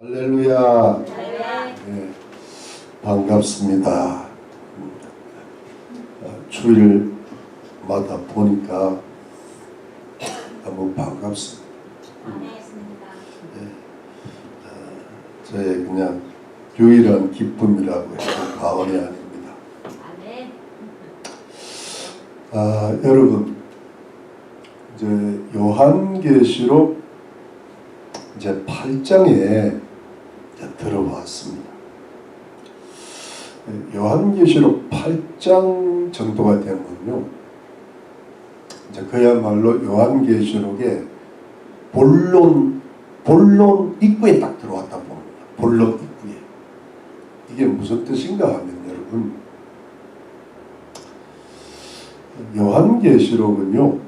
할렐루야. 네, 반갑습니다. 주일마다 보니까 너무 반갑습니다. 네, 저의 그냥 유일한 기쁨이라고 해도 과언이 아닙니다. 여러분, 이제 요한계시록 이제 8장에 들어왔습니다. 요한계시록 8장 정도가 되면요, 이제 그야말로 요한계시록의 본론 입구에 딱 들어왔다 봅니다. 본론 입구에. 이게 무슨 뜻인가 하면 여러분, 요한계시록은요,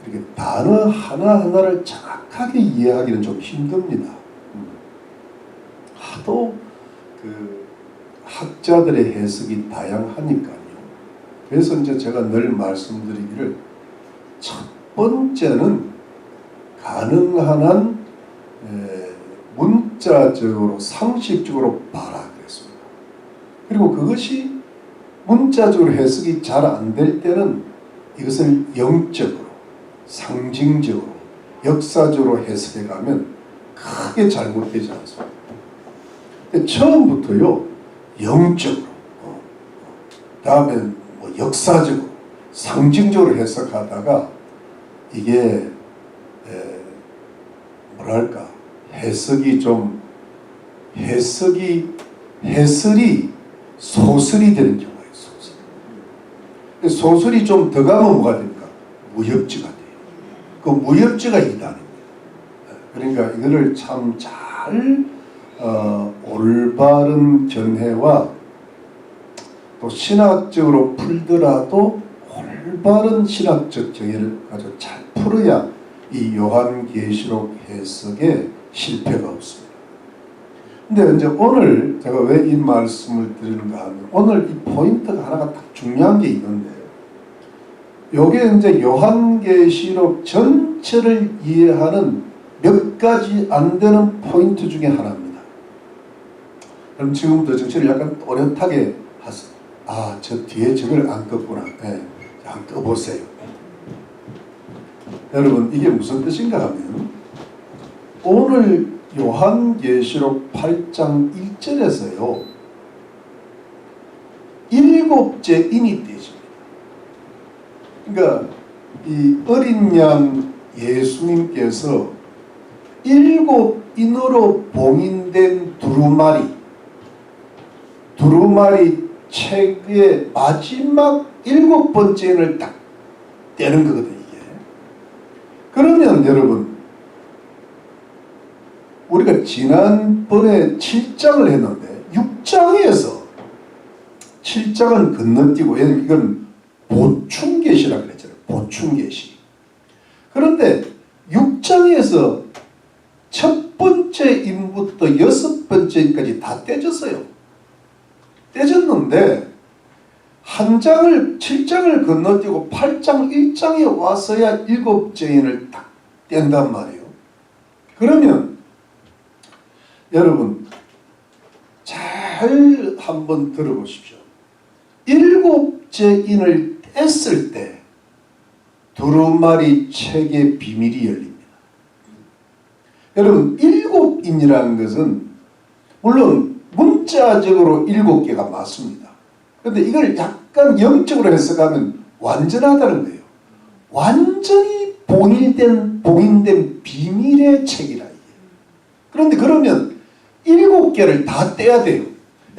이렇게 단어 하나하나를 정확하게 이해하기는 좀 힘듭니다. 하도 그 학자들의 해석이 다양하니까요. 그래서 이제 제가 늘 말씀드리기를, 첫 번째는 가능한 한 문자적으로 상식적으로 봐라 그랬습니다. 그리고 그것이 문자적으로 해석이 잘 안 될 때는 이것을 영적으로, 상징적으로, 역사적으로 해석해 가면 크게 잘못되지 않습니다. 처음부터요, 영적으로, 다음에 뭐 역사적으로, 상징적으로 해석하다가 이게 뭐랄까, 해설이 소설이 되는 경우가 있어요. 소설이 좀 더 가면 뭐가 됩니까? 무협지가 돼요. 그 무협지가 이단입니다. 그러니까 이거를 참 잘 올바른 견해와 또 신학적으로 풀더라도 올바른 신학적 경애를 가지고 잘 풀어야 이 요한계시록 해석에 실패가 없습니다. 근데 이제 오늘 제가 왜 이 말씀을 드리는가 하면, 오늘 이 포인트가 하나가 딱 중요한 게 있는데, 요게 이제 요한계시록 전체를 이해하는 몇 가지 안 되는 포인트 중에 하나입니다. 그럼 지금부터 정신을 약간 또렷하게 하세요. 아, 저 뒤에 저걸 안 껐구나. 네, 한번 꺼보세요. 여러분, 이게 무슨 뜻인가 하면, 오늘 요한계시록 8장 1절에서요, 일곱째 인이 되십니다. 그러니까 이 어린 양 예수님께서 일곱 인으로 봉인된 두루마리 책의 마지막 일곱 번째 인을 딱 떼는 거거든요, 이게. 그러면 여러분, 우리가 지난번에 7장을 했는데 6장에서 7장은 건너뛰고, 이건 보충계시라고 그랬잖아요. 보충계시. 그런데 6장에서 첫 번째 인부터 여섯 번째 인까지 다 떼졌어요. 떼졌는데 한 장을, 7장을 건너뛰고 8장 1장에 와서야 일곱째 인을 딱 뗀단 말이에요. 그러면 여러분 잘 한번 들어보십시오. 일곱째 인을 뗐을 때 두루마리 책의 비밀이 열립니다. 여러분, 일곱 인이라는 것은 물론 문자적으로 일곱 개가 맞습니다. 그런데 이걸 약간 영적으로 해석하면 완전하다는 거예요. 완전히 봉인된 비밀의 책이라 이게. 그런데 그러면 일곱 개를 다 떼야 돼요.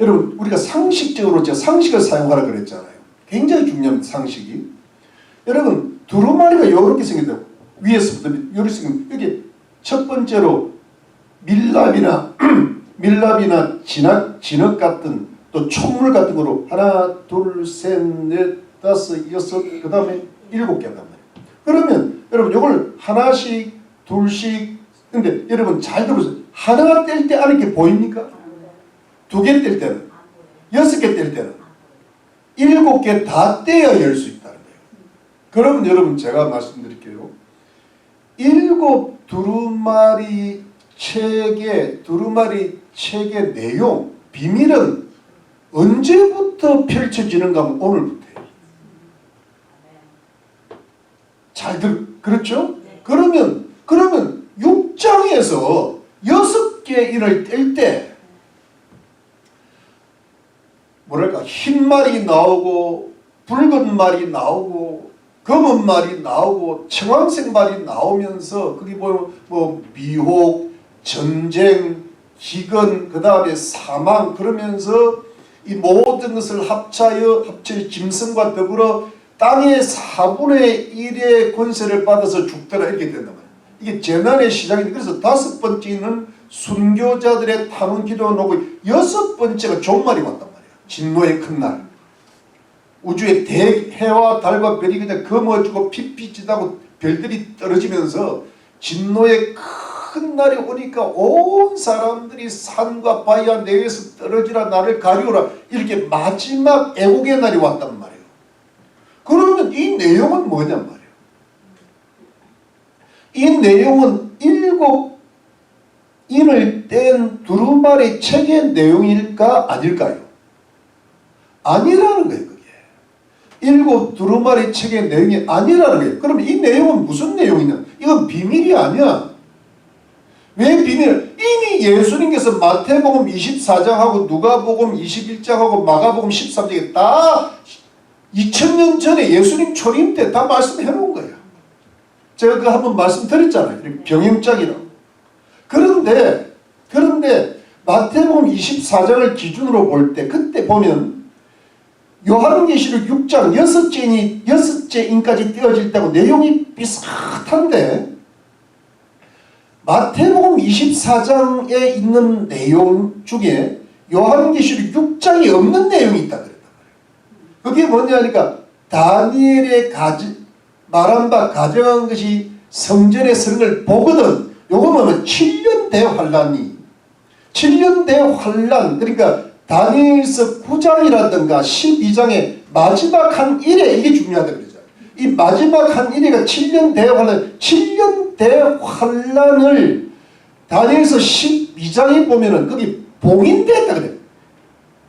여러분, 우리가 상식적으로 제가 상식을 사용하라 그랬잖아요. 굉장히 중요한 상식이. 여러분, 두루마리가 이렇게 생겼다고. 위에서부터 이렇게 생긴, 여기 첫 번째로 밀랍이나 진흙 같은, 또 촛물 같은 거로 하나, 둘, 셋, 넷, 다섯, 여섯, 그 다음에 일곱 개 한단 말이에요. 그러면 여러분 이걸 하나씩, 둘씩, 근데 여러분 잘 들어보세요. 하나 뗄 때 안에 게 보입니까? 두 개 뗄 때는, 여섯 개 뗄 때는, 일곱 개 다 떼야 열 수 있다는 거예요. 그러면 여러분 제가 말씀드릴게요. 일곱 두루마리 책의 두루마리 책의 내용, 비밀은 언제부터 펼쳐지는가 하면 오늘부터예요. 그렇죠? 그러면 6장에서 6개 인을 뗄 때 뭐랄까 흰 말이 나오고 붉은 말이 나오고 검은 말이 나오고 청황색 말이 나오면서 거기 보면 뭐 미혹, 전쟁, 기근, 그 다음에 사망 그러면서 이 모든 것을 합쳐 짐승과 더불어 땅의 4분의 1의 권세를 받아서 죽더라 이렇게 된단 말이에요. 이게 재난의 시작인데 그래서 5번째는 순교자들의 탄원 기도가 나오고 6번째가 종말이 왔단 말이에요. 진노의 큰 날. 우주의 해와 달과 별이 그냥 검어지고 핏빛이다고 별들이 떨어지면서 진노의 큰 날이 오니까 온 사람들이 산과 바위와 내에서 떨어지라 나를 가리우라 이렇게 마지막 애국의 날이 왔단 말이에요. 그러면 이 내용은 뭐냔 말이에요. 이 내용은 7 인을 뗀 두루마리 책의 내용일까 아닐까요? 아니라는 거예요. 그게 7 두루마리 책의 내용이 아니라는 거예요. 그러면 이 내용은 무슨 내용이냐? 이건 비밀이 아니야. 왜 비밀? 이미 예수님께서 마태복음 24장하고 누가복음 21장하고 마가복음 13장에 다 2000년 전에 예수님 초림 때 다 말씀해 놓은 거예요. 제가 그거 한번 말씀드렸잖아요. 병행짝이라고. 그런데 마태복음 24장을 기준으로 볼 때 그때 보면 요한계시록 6장 6째 인까지 떼어질 때하고 내용이 비슷한데 마태복음 24장에 있는 내용 중에 요한계시록 6장에 없는 내용이 있다 그랬단 말이에요. 그게 뭐냐니까 다니엘의 말한 바 가정한 것이 성전에 서는 걸 보거든. 요거 뭐면 7년 대환란이 7년 대환란 그러니까 다니엘서 9장이라든가 12장의 마지막 한 일에 이게 중요하다 그러죠. 이 마지막 한 일회가 7년 대환란 7년 대환란을 다니엘서 12장에 보면은 거기 봉인됐다 그래요.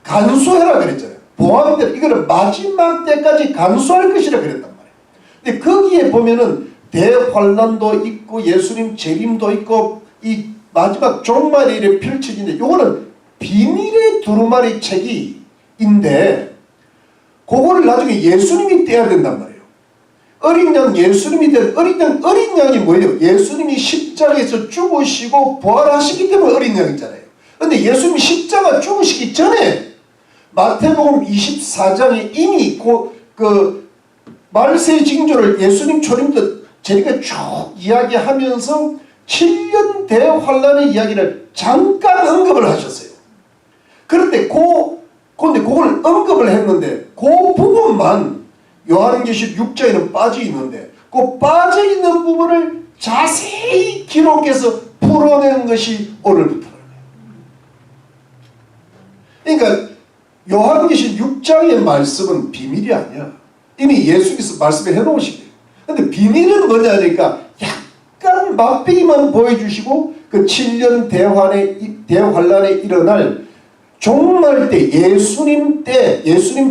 간수해라 그랬잖아요. 보안대 이거는 마지막 때까지 간수할 것이라 그랬단 말이에요. 근데 거기에 보면은 대환란도 있고 예수님 재림도 있고 이 마지막 종말의 일에 펼쳐지는데 요거는 비밀의 두루마리 책인데 그거를 나중에 예수님이 떼야 된단 말이에요. 어린 양 예수님이 된 어린 양이 뭐예요? 예수님이 십자가에서 죽으시고 부활하시기 때문에 어린 양이잖아요. 그런데 예수님이 십자가 죽으시기 전에 마태복음 24장에 이미 그 말세 징조를 예수님 초림부터 제가 쭉 이야기하면서 7년 대환란의 이야기를 잠깐 언급을 하셨어요. 그런데 근데 그걸 언급을 했는데 그 부분만 요한계시록 6장에는 빠져 있는데 그 빠져 있는 부분을 자세히 기록해서 풀어낸 것이 오늘부터라는 거예요. 그러니까 요한계시록 6장의 말씀은 비밀이 아니야. 이미 예수께서 말씀을 해놓으신 거예요. 근데 비밀은 뭐냐니까 약간 맛배기만 보여주시고 그 7년 대환란에 일어날 종말 때 예수님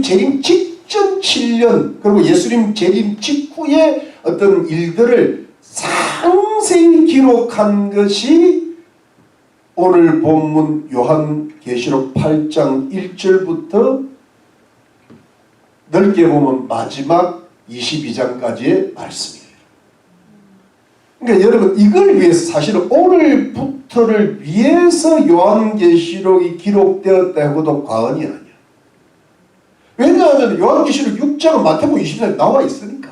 재림 직전 7년 그리고 예수님 재림 직후의 어떤 일들을 상세히 기록한 것이 오늘 본문 요한계시록 8장 1절부터 넓게 보면 마지막 22장까지의 말씀이에요. 그러니까 여러분 이걸 위해서 사실은 오늘부터를 위해서 요한계시록이 기록되었다 해도 과언이 아니야. 왜냐하면 요한계시록 6장은 마태복음 20장에 나와 있으니까.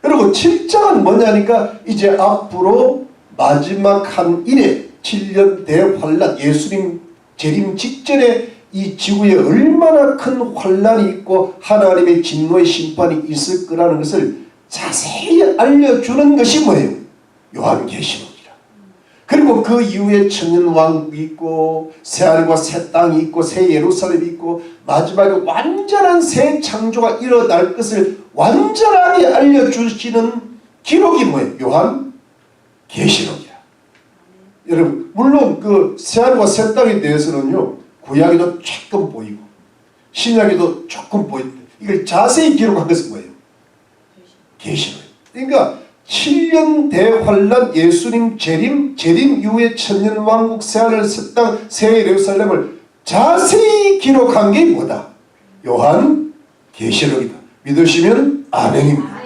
그리고 7장은 뭐냐니까 이제 앞으로 마지막 한 일에 7년 대환란 예수님 재림 직전에 이 지구에 얼마나 큰 환란이 있고 하나님의 진노의 심판이 있을 거라는 것을 자세히 알려주는 것이 뭐예요? 요한계시록이라. 그리고 그 이후에 천년왕국이 있고 새하늘과 새 땅이 있고 새 예루살렘이 있고 마지막에 완전한 새 창조가 일어날 것을 완전하게 알려주시는 기록이 뭐예요? 요한계시록이라. 여러분 물론 그 새하늘과 새 땅에 대해서는요 구약에도 조금 보이고 신약에도 조금 보이는데 이걸 자세히 기록한 것은 뭐예요? 계시록. 그러니까 7년 대환란 예수님 재림 이후에 천년왕국 새하늘 새땅 새 예루살렘을 자세히 기록한 게 뭐다? 요한 계시록이다. 믿으시면 아멘입니다.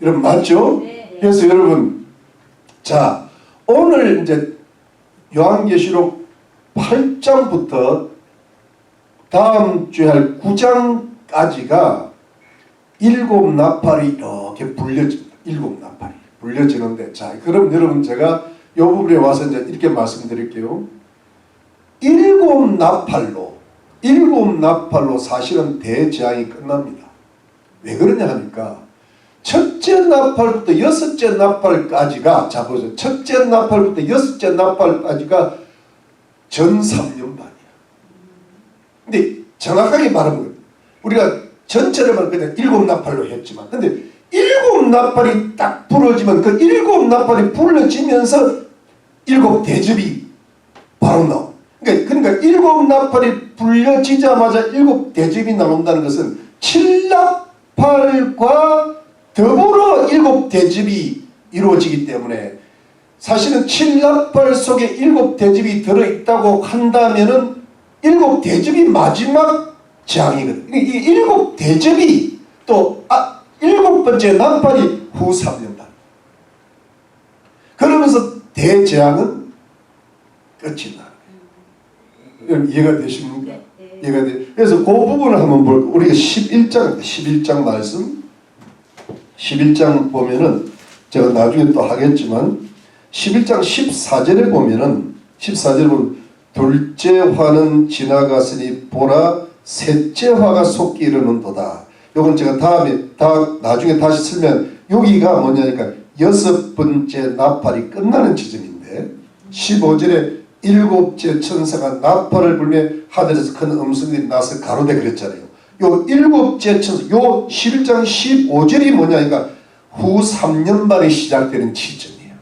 여러분 맞죠? 그래서 여러분 자 오늘 이제 요한계시록 8장부터 다음 주에 할 9장까지가 일곱 나팔이 이렇게 불려집니다. 일곱 나팔이 불려지는데 자 그럼 여러분 제가 이 부분에 와서 이제 이렇게 말씀드릴게요. 일곱 나팔로 사실은 대재앙이 끝납니다. 왜 그러냐 하니까 첫째 나팔부터 여섯째 나팔까지가 자 보세요. 첫째 나팔부터 여섯째 나팔까지가 전 3년 반이야. 근데 정확하게 말하면 우리가 전체를 그냥 일곱 나팔로 했지만 근데 일곱 나팔이 딱 부러지면 그 일곱 나팔이 불러지면서 일곱 대접이 바로 나와. 그러니까 일곱 나팔이 불려지자마자 일곱 대접이 나온다는 것은 칠나팔과 더불어 일곱 대접이 이루어지기 때문에 사실은 칠나팔 속에 일곱 대접이 들어있다고 한다면은 일곱 대접이 마지막 재앙이거든. 이 일곱 대접이 또 일곱 번째 나팔이 후 3년 반. 그러면서 대재앙은 끝이 나. 이해가 되십니까? 이해가 돼. 그래서 그 부분을 한번 볼게요. 우리가 11장 말씀 11장 보면은 제가 나중에 또 하겠지만 11장 14절에 보면은 둘째 화는 지나갔으니 보라 셋째 화가 속기 이르는도다. 요건 제가 나중에 다시 쓰면 여기가 뭐냐니까 여섯 번째 나팔이 끝나는 지점인데 15절에 일곱째 천사가 나팔을 불며 하늘에서 큰 음성이 나서 가로되 그랬잖아요. 요 일곱째 천사 요 11장 15절이 뭐냐니까 후 3년 만에 시작되는 지점이에요.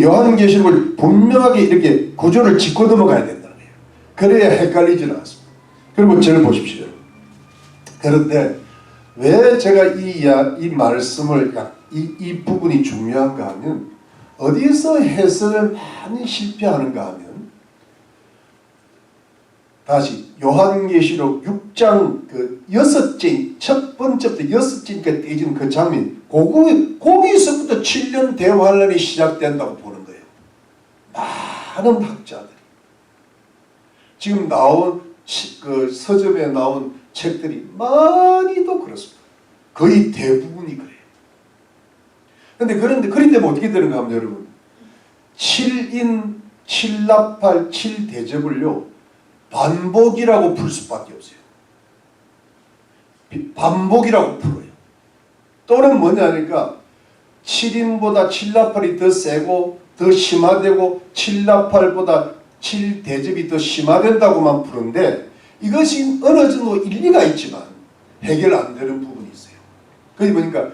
요한계시록을 분명하게 이렇게 구조를 짚고 넘어가야 된다는 거예요. 그래야 헷갈리지 않습니다. 그리고 저를 보십시오. 그런데 왜 제가 이 말씀을 이 부분이 중요한가 하면 어디서 해석을 많이 실패하는가 하면 다시 요한계시록 6장 그 여섯째 첫 번째부터 여섯째니까 떼진 그 장면 거기서부터 7년 대환란이 시작된다고 보는 거예요. 많은 학자들이 지금 나온 그 서점에 나온 책들이 많이도 그렇습니다. 거의 대부분이 그래요. 그런데 어떻게 되는가 하면 여러분 7인 7나팔 7대접을요 반복이라고 풀 수밖에 없어요. 반복이라고 풀어요. 또는 뭐냐니까 7인보다 7나팔이 더 세고 더 심화되고 7나팔보다 7대접이 더 심화된다고만 푸는데 이것이 어느 정도 일리가 있지만 해결 안 되는 부분이 있어요. 그게 보니까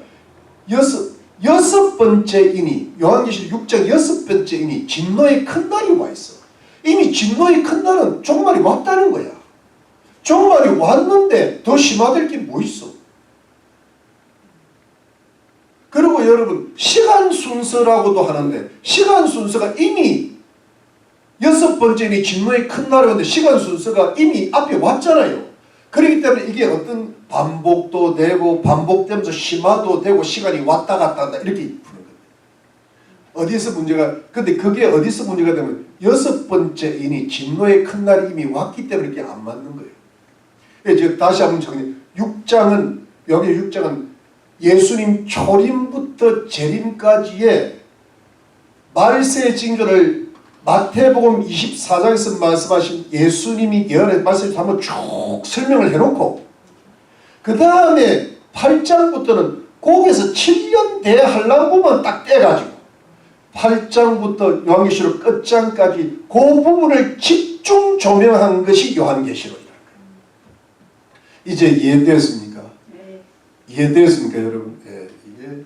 여섯 번째 인이 요한계시록 6장 여섯 번째 인이 진노의 큰 날이 와 있어. 이미 진노의 큰 날은 종말이 왔다는 거야. 종말이 왔는데 더 심화될 게 뭐 있어? 그리고 여러분 시간 순서라고도 하는데 시간 순서가 이미 여섯 번째니 진노의 큰 날이 왔는데 시간 순서가 이미 앞에 왔잖아요. 그렇기 때문에 이게 어떤 반복도 되고 반복되면서 심화도 되고 시간이 왔다 갔다 한다 이렇게 푸는 겁니다. 어디서 문제가 근데 그게 어디서 문제가 되면 여섯 번째 인이 진노의 큰 날이 이미 왔기 때문에 이렇게 안 맞는 거예요. 이제 다시 한번 정리. 6장은 여기 6장은 예수님 초림부터 재림까지의 말세 징조를 마태복음 24장에서 말씀하신 예수님이 예언의 말씀을 한번 쭉 설명을 해놓고 그 다음에 8장부터는 거기에서 7년 대환란 부분 딱 떼가지고 8장부터 요한계시록 끝장까지 그 부분을 집중 조명한 것이 요한계시록이라는 거예요. 이제 이해되었습니까? 네. 이해되었습니까 여러분? 예, 이게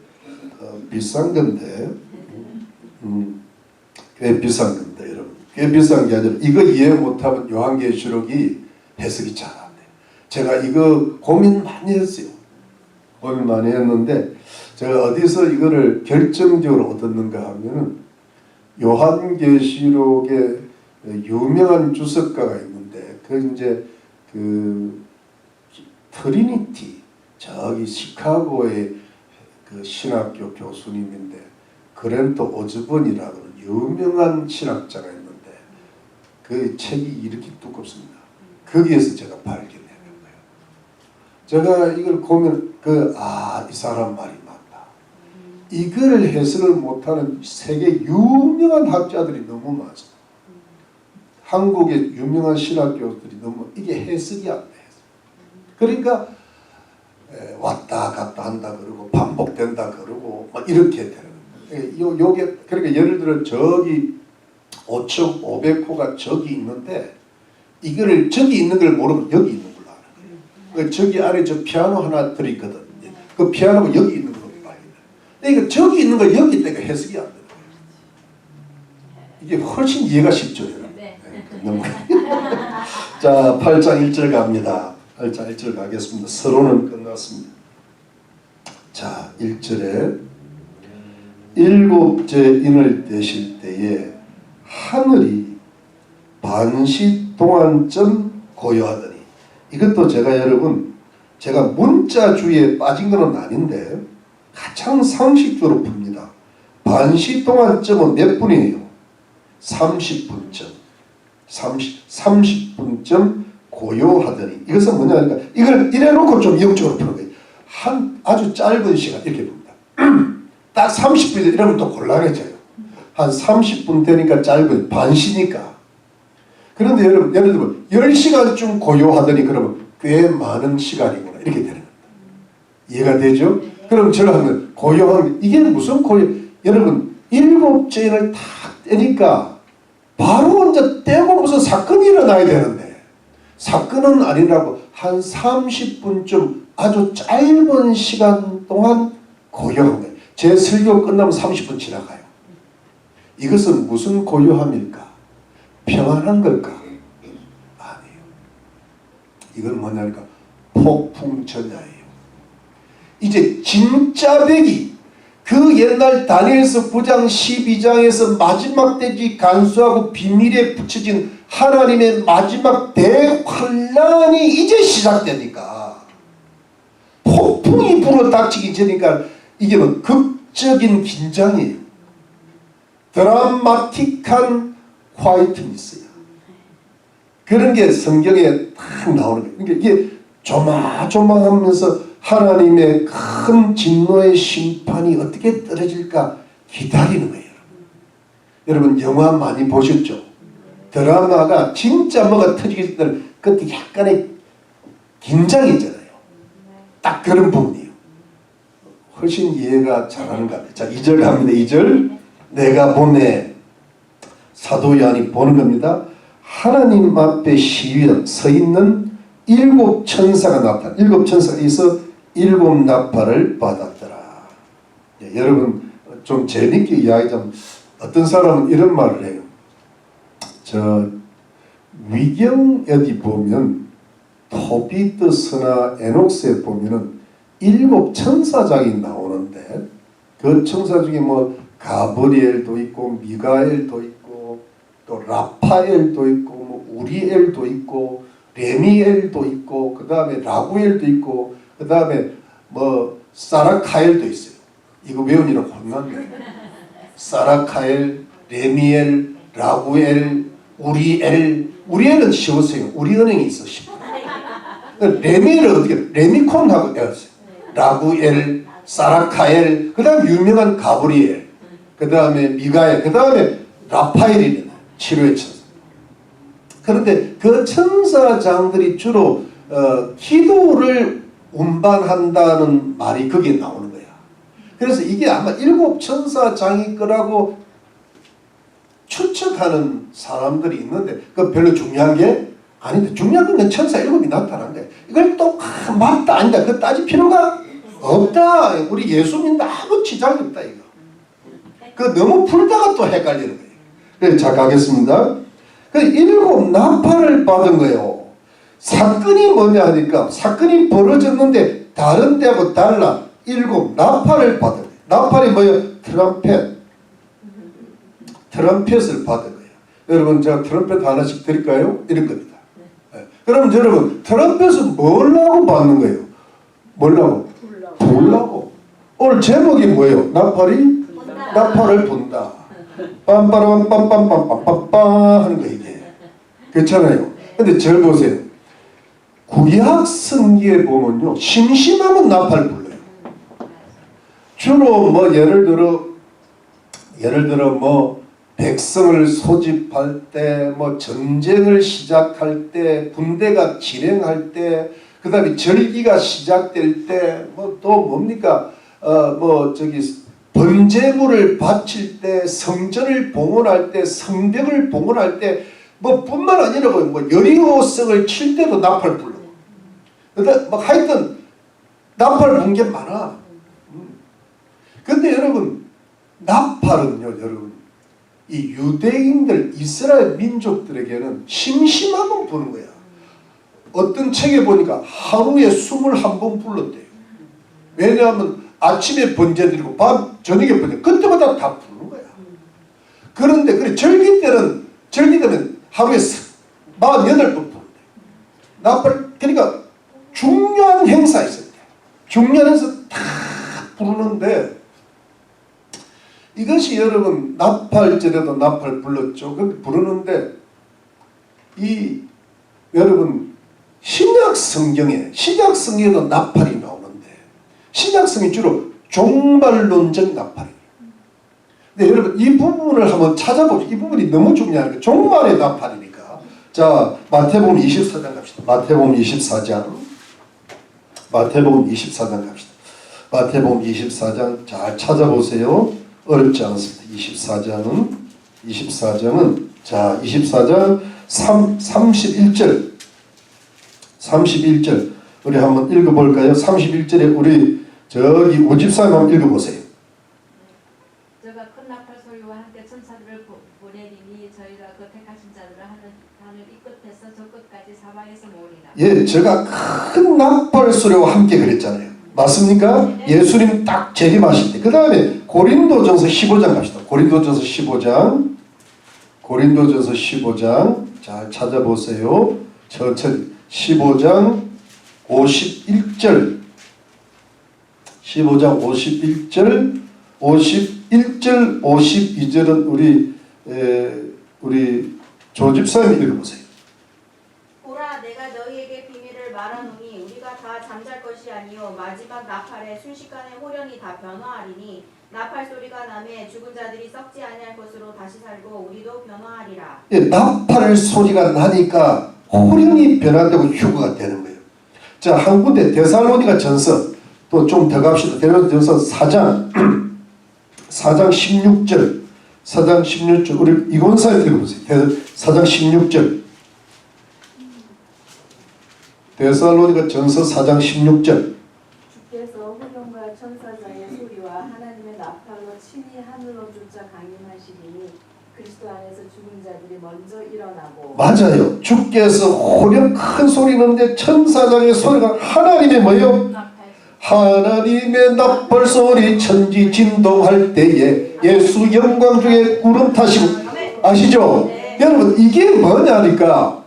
비싼 건데 꽤 비싼 겁니다, 여러분. 꽤 비싼 게 아니라 이거 이해 못하면 요한계시록이 해석이 잘 안 돼요. 제가 이거 고민 많이 했어요. 고민 많이 했는데 제가 어디서 이거를 결정적으로 얻었는가 하면은 요한계시록에 유명한 주석가가 있는데 그 이제 그 트리니티 저기 시카고의 그 신학교 교수님인데 그랜트 오즈번이라는 유명한 신학자가 있는데 그 책이 이렇게 두껍습니다. 거기에서 제가 발견해낸 거예요. 제가 이걸 보면 이 사람 말이 맞다. 이걸 해석을 못하는 세계 유명한 학자들이 너무 많습니다. 한국의 유명한 신학교들이 너무 이게 해석이 안 돼. 그러니까 왔다 갔다 한다 그러고 반복된다 그러고 막 이렇게 되는 거예요. 요게 그러니까 예를 들어 저기 5,500호가 저기 있는데 이거를 저기 있는 걸 모르면 여기 있는 걸로 아는 거예요. 저기 안에 저 피아노 하나 들어있거든. 그 피아노가 여기 있는 걸로 봐야 돼. 그러니까 저기 있는 걸 여기 있다가 해석이 안 되는 거예요. 이게 훨씬 이해가 쉽죠. 네. 자, 8장 1절 갑니다. 8장 1절 가겠습니다. 서론은 끝났습니다. 자, 1절에 일곱째 인을 떼실 때에 하늘이 반시 동안쯤 고요하더니 이것도 제가 문자주의에 빠진 건 아닌데 가장 상식적으로 풉니다. 반시 동안쯤은 몇 분이에요? 30분쯤. 30분쯤 고요하더니 이것은 뭐냐니까 이걸 이래놓고 좀 영적으로 푸는 거예요. 아주 짧은 시간 이렇게 봅니다. 딱 30분 이러면 또 곤란해져요. 한 30분 되니까 짧은 반시니까. 그런데 여러분 예를 들면 10시간쯤 고요하더니 그러면 꽤 많은 시간이구나 이렇게 되는 겁니다. 이해가 되죠? 그럼 제가 하면 고요한 이게 무슨 여러분 7째를 탁 떼니까 바로 이제 떼고 무슨 사건이 일어나야 되는데 사건은 아니라고 한 30분쯤 아주 짧은 시간 동안 고요한 거예요. 제 설교 끝나면 30분 지나가요. 이것은 무슨 고요함일까? 평안한 걸까? 아니에요. 이건 뭐냐니까 폭풍전야예요. 이제 진짜 백이 그 옛날 다니엘서 9장 12장에서 마지막 때지 간수하고 비밀에 붙여진 하나님의 마지막 대환란이 이제 시작되니까 폭풍이 불어닥치기 전이니까 이게 뭐 극적인 긴장이에요. 드라마틱한 화이트니스야. 그런 게 성경에 딱 나오는 거예요. 그러니까 이게 조마조마하면서 하나님의 큰 진노의 심판이 어떻게 떨어질까 기다리는 거예요. 여러분 영화 많이 보셨죠? 드라마가 진짜 뭐가 터지기 전에 그때 약간의 긴장이 있잖아요. 딱 그런 부분이에요. 훨씬 이해가 잘하는 것 같아요. 자, 2절 갑니다. 2절 내가 보내 사도 요한이 보는 겁니다. 하나님 앞에 시위에 서 있는 7 천사가 나타나 7 천사가 있어 7 나팔을 받았더라. 예, 여러분 좀 재밌게 이야기하자면 어떤 사람은 이런 말을 해요. 저 위경 어디 보면 토비트스나 에녹스에 보면은 7 천사장이 나오는데 그 천사 중에 뭐 가브리엘도 있고 미가엘도 있고 또 라파엘도 있고 뭐 우리엘도 있고 레미엘도 있고 그 다음에 라구엘도 있고 그 다음에 뭐 사라카엘도 있어요. 이거 외우니라 혼났네. 사라카엘, 레미엘, 라구엘, 우리엘은 쉬웠어요. 우리은행이 있어. 레미엘은 어떻게 레미콘하고 외웠어요. 라구엘, 사라카엘, 그 다음에 유명한 가브리엘, 그 다음에 미가엘, 그 다음에 라파엘이잖아요. 치료의 천사. 그런데 그 천사장들이 주로 기도를 운반한다는 말이 거기에 나오는 거야. 그래서 이게 아마 7 천사장일 거라고 추측하는 사람들이 있는데 그 별로 중요한 게 아닌데 중요한 건 천사 7이 나타난 거야. 이걸 또 맞다 아니다 그거 따질 필요가 없다. 우리 예수 믿는다 아무 지장이 없다 이거. 그 너무 풀다가 또 헷갈리는 거예요. 그래, 자 가겠습니다. 그 7 나팔을 받은 거예요. 사건이 뭐냐 하니까 사건이 벌어졌는데 다른 데하고 달라 7 나팔을 받은 거예요. 나팔이 뭐예요? 트럼펫을 받은 거예요. 여러분 제가 트럼펫 하나씩 드릴까요? 이럴 겁니다. 네. 그럼 여러분 트럼펫은 뭘라고 받는 거예요? 뭘라고? 불라고. 오늘 제목이 뭐예요? 나팔이? 나팔을 분다. 빰빠람 빰빰빰빰빰빰 하는 거 이게. 그렇잖아요. 근데 절 보세요. 구약 성기에 보면요. 심심하면 나팔 불러요. 주로 뭐 예를 들어 뭐 백성을 소집할 때, 뭐 전쟁을 시작할 때, 군대가 진행할 때, 그 다음에 절기가 시작될 때, 뭐 또 뭡니까? 번제물을 바칠 때, 성전을 봉헌할 때, 성벽을 봉헌할 때, 뭐 뿐만 아니라 뭐 여리고성을 칠 때도 나팔 불러. 그러니까 뭐 하여튼 나팔 분 게 많아. 근데 여러분 나팔은요, 여러분 이 유대인들 이스라엘 민족들에게는 심심하면 부는 거야. 어떤 책에 보니까 하루에 21번 불렀대요. 왜냐하면 아침에 번제 드리고 밤 저녁에 번제 그때마다 다 부르는 거야. 그런데 그래 절기 때는 하루에 48번 부른대. 나팔 그러니까 중요한 행사 있을 때 중요한 행사 다 부르는데 이것이 여러분 나팔절에도 나팔 불렀죠. 근데 부르는데 이 여러분 신약 성경에도 나팔이 나오는데 신약 성경이 주로 종말론적 나팔이에요. 근데 여러분 이 부분을 한번 찾아보죠. 이 부분이 너무 중요한 게 종말의 나팔이니까. 자 마태복음 24장 갑시다. 마태복음 24장 갑시다. 마태복음 24장 잘 찾아보세요. 어렵지 않습니다. 24장은 자 24장 31절 우리 한번 읽어볼까요? 31절에 우리 저기 오집사님 한번 읽어보세요. 저가 큰 나팔 소리와 함께 천사들을 보내리니 저희가 그 택하신 자들을 하늘 이 끝에서 저 끝까지 사방에서 모으리라. 예, 제가 큰 나팔 소리와 함께 그랬잖아요. 맞습니까? 네. 예수님 딱 재림하실 때. 그 다음에 고린도전서 15장 갑시다. 고린도전서 15장 잘 찾아보세요. 천천히 15장 51절 52절은 우리 조집사님 읽어보세요. 보라 내가 너희에게 비밀을 말하노니 우리가 다 잠잘 것이 아니요 마지막 나팔에 순식간에 호련히 다 변화하리니 나팔 소리가 나매 죽은 자들이 썩지 아니할 것으로 다시 살고 우리도 변화하리라. 예, 나팔 소리가 나니까 호련히 변화되고 휴거가 되는 거예요. 자, 한 군데 데살로니가 전서 또 좀 더 갑시다. 데살로니가 전서 4장 16절 우리 이건사에 읽어보세요. 4장 16절 데살로니가 전서 4장 16절 주께서 호령과 천사장의 소리와 하나님의 나팔로 친히 하늘로 쫓아 강림하시리니 그리스도 안에서 죽은 자들이 먼저 일어나고. 맞아요. 주께서 호령 큰 소리 나는데 천사장의 소리가 하나님의 뭐예요? 하나님의 나팔 소리 천지 진동할 때에 예수 영광 중에 구름 타시고. 아시죠? 네. 여러분 이게 뭐냐니까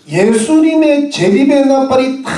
예수님의 재림의 나팔이 탁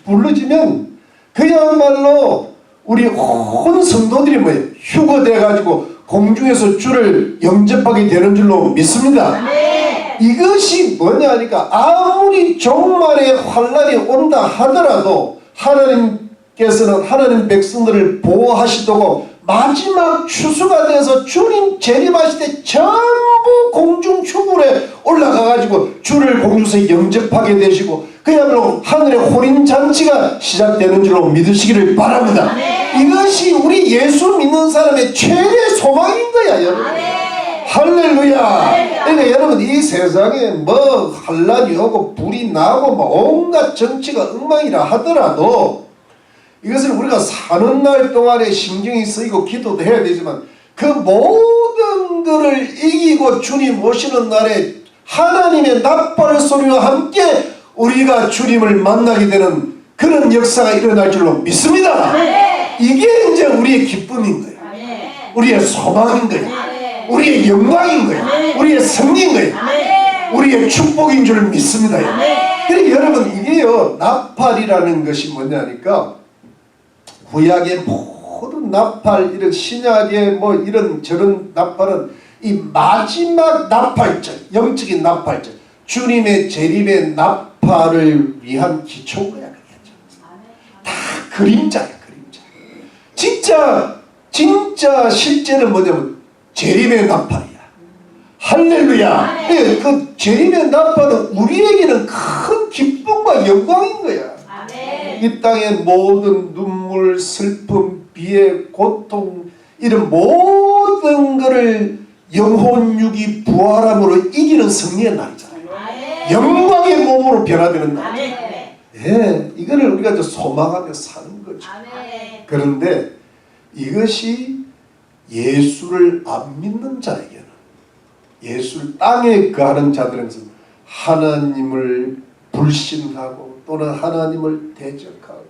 불러지면 그야말로 우리 온 성도들이 뭐예요? 휴거돼가지고 공중에서 주를 영접하게 되는 줄로 믿습니다. 네. 이것이 뭐냐니까 아무리 종말의 환란이 온다 하더라도 하나님께서는 하나님 백성들을 보호하시도록 마지막 추수가 돼서 주님 재림하실 때 전부 공중 추불에 올라가가지고 주를 공중에서 영접하게 되시고 그야말로 하늘의 혼인잔치가 시작되는 줄로 믿으시기를 바랍니다. 네. 이것이 우리 예수 믿는 사람의 최대 소망인 거야 여러분. 네. 할렐루야. 네. 그러니까 여러분 이 세상에 뭐 환란이 오고 불이 나고 뭐 온갖 정치가 엉망이라 하더라도 이것을 우리가 사는 날 동안에 신경이 쓰이고 기도도 해야 되지만 그 모든 것을 이기고 주님 오시는 날에 하나님의 나팔 소리와 함께 우리가 주님을 만나게 되는 그런 역사가 일어날 줄로 믿습니다. 이게 이제 우리의 기쁨인 거예요. 우리의 소망인 거예요. 우리의 영광인 거예요. 우리의 승리인 거예요. 우리의 축복인 줄 믿습니다. 그러니까 여러분 이게요, 나팔이라는 것이 뭐냐니까 구약의 모든 나팔, 이런 신약의 뭐 이런 저런 나팔은 이 마지막 나팔절, 영적인 나팔절, 주님의 재림의 나팔을 위한 기초인 거야. 다 그림자야, 그림자. 진짜 실제는 뭐냐면 재림의 나팔이야. 할렐루야. 그 재림의 나팔은 우리에게는 큰 기쁨과 영광인 거야. 이 땅의 모든 눈물, 슬픔, 비애, 고통, 이런 모든 것을 영혼, 육이 부활함으로 이기는 승리의 날이잖아요. 영광의 몸으로 변화되는 날이잖아요. 예, 이거를 우리가 좀 소망하며 사는 거죠. 그런데 이것이 예수를 안 믿는 자에게는, 예수를 땅에 거하는 자들에게는 하나님을 불신하고 또는 하나님을 대적하고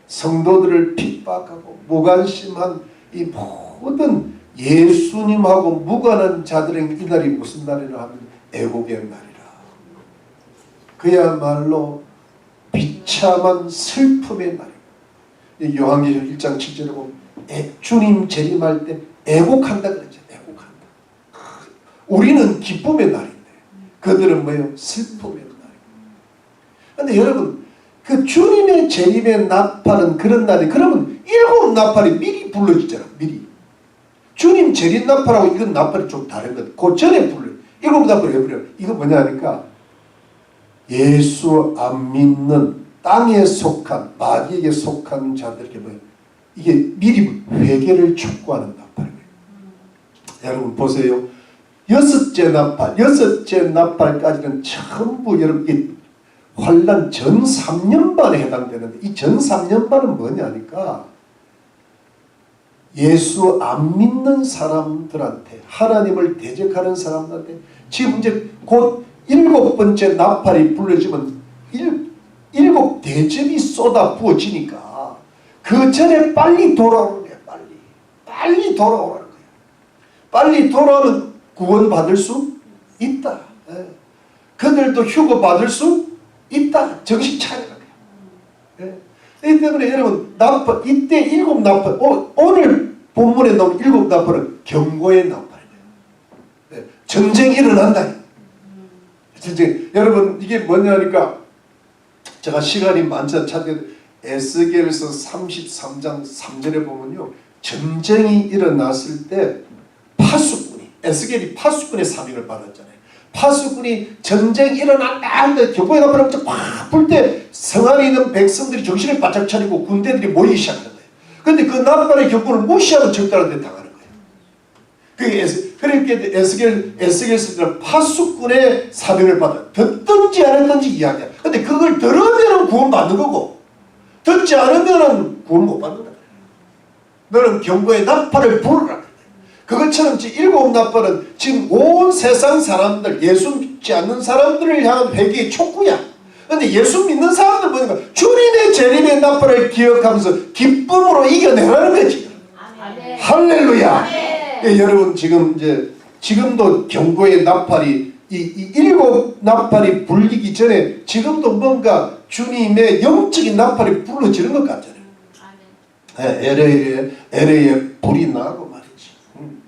성도들을 핍박하고 무관심한 이 모든 예수님하고 무관한 자들에게 이날이 무슨 날이라 하면 애곡의 날이라. 그야말로 비참한 슬픔의 날이에요. 요한계시록 1장 7절에 보면 주님 재림할 때 애곡한다 그러죠. 애곡한다. 우리는 기쁨의 날인데 그들은 뭐예요? 슬픔의 날이에요. 그런데 여러분, 그 주님의 재림의 나팔은 그런 날이, 그러면 7 나팔이 미리 불러지잖아. 미리. 주님 재림 나팔하고 이건 나팔이 좀 다른 것. 그 전에 불러요. 7 나팔을 해버려요. 이거 뭐냐 하니까 예수 안 믿는 땅에 속한, 마귀에게 속한 자들에게 뭐예요? 이게 미리 회개를 촉구하는 나팔이에요. 여러분 보세요. 6째 나팔까지는 전부 여러분 환란 전 3년반에 해당되는데, 이 전 3년반은 뭐냐니까 예수 안 믿는 사람들한테, 하나님을 대적하는 사람들한테 지금 이제 곧 7번째 나팔이 불러지면 7 대접이 쏟아 부어지니까 그 전에 빨리 돌아오는 거야. 빨리 돌아오라는 거야. 빨리 돌아오면 구원받을 수 있다. 그들도 휴거 받을 수 있다. 정신 차리라. 이 때문에 여러분 나팔, 이때 7 나팔, 오늘 본문에 나온 7 나팔은 경고의 나팔이에요. 전쟁이 일어난다. 전쟁. 여러분 이게 뭐냐니까 제가 시간이 많지 않게 에스겔서 33장 3절에 보면요, 전쟁이 일어났을 때 파수꾼이, 에스겔이 파수꾼의 사명을 받았잖아요. 파수꾼이 전쟁이 일어났다 하는데 경고의 나팔을 확 불 때 성 안에 있는 백성들이 정신을 바짝 차리고 군대들이 모이기 시작하는 거예요. 그런데 그 나팔의 경고를 무시하면 적들한테 당하는 거예요. 그러니까 에스겔서는 파수꾼의 사명을 받아. 듣든지 안 했든지 이야기야. 근데 그걸 들으면 구원 받는 거고, 듣지 않으면 구원 못 받는 거야. 너는 경고의 나팔을 부르라. 그것처럼 7 나팔은 지금 온 세상 사람들, 예수 믿지 않는 사람들을 향한 회개의 촉구야. 그런데 예수 믿는 사람들 보니까 주님의 재림의 나팔을 기억하면서 기쁨으로 이겨내라는 거지. 아멘. 할렐루야. 예, 여러분 지금도 경고의 나팔이 이 7 나팔이 불리기 전에 지금도 뭔가 주님의 영적인 나팔이 불러지는 것 같잖아요. LA에 불이 나고 말이지.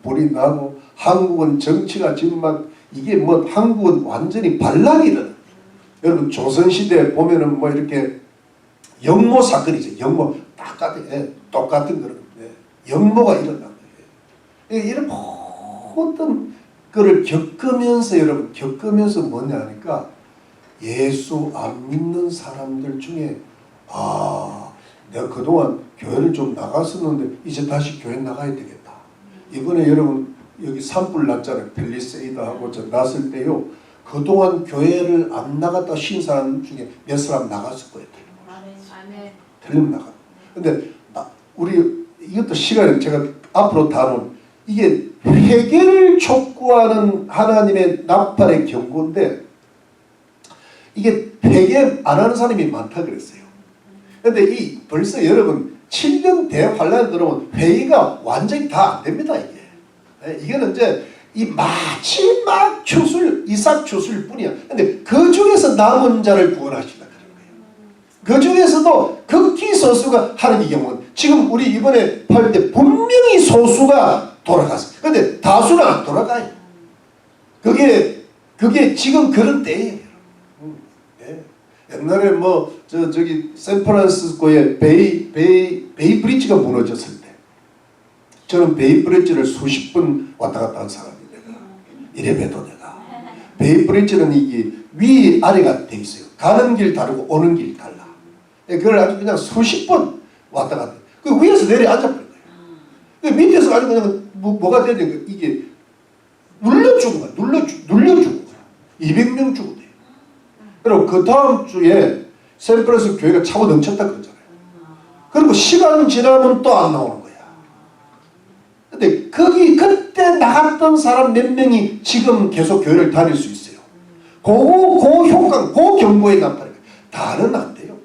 불이 나고 한국은 정치가 지금 막 이게 뭐 한국은 완전히 반란이 일어나. 여러분 조선시대에 보면은 뭐 이렇게 영모 사건이죠. 영모 똑같은 거는 영모가 일어난 거예요. 이런 모든 거를 겪으면서 여러분 겪으면서 뭐냐 하니까 예수 안 믿는 사람들 중에 내가 그동안 교회를 좀 나갔었는데 이제 다시 교회 나가야 되겠다. 이번에 여러분 여기 산불 났잖아요. 펠리세이드하고 저 났을 때요. 그동안 교회를 안 나갔다 쉰 사람 중에 몇 사람 나갔을 거예요. 틀림 나가. 근데 우리 이것도 시간에 제가 앞으로 다룬 이게 회개를 촉구하는 하나님의 나팔의 경고인데 이게 회개 안 하는 사람이 많다 그랬어요. 근데 이 벌써 여러분 7년 대환란에 들어오면 회의가 완전히 다 안 됩니다. 이게는 이제 이 마지막 추술 이삭 추술 뿐이야. 근데 그 중에서 남은 자를 구원하시다 그런 거예요. 그 중에서도 극히 소수가 하나님의 경우는 지금 우리 이번에 할 때 분명히 소수가 돌아갔어. 근데 다수는 안 돌아가요. 그게 지금 그런 때예요. 옛날에 뭐 저기 샌프란시스코의 베이 브릿지가 무너졌을 때 저는 베이 브릿지를 수십 번 왔다 갔다 한 사람이에요. 이래봬도 내가 베이 브릿지는 이게 위 아래가 돼 있어요. 가는 길 다르고 오는 길 달라. 그걸 아주 그냥 수십 번 왔다 갔다. 그 위에서 내려 앉아버린 거예요. 그 밑에서 아주 그냥 뭐가 되는 이게 눌러 죽은 거야. 눌러 죽은 거야. 200명 죽은 거예요. 그리고 그 다음 주에 샌프란시스코 교회가 차고 넘쳤다 그러잖아요. 그리고 시간 지나면 또 안 나오는 거야. 근데 그때 나갔던 사람 몇 명이 지금 계속 교회를 다닐 수 있어요. 그 효과, 그 경고에 나타나요. 다는 안 돼요.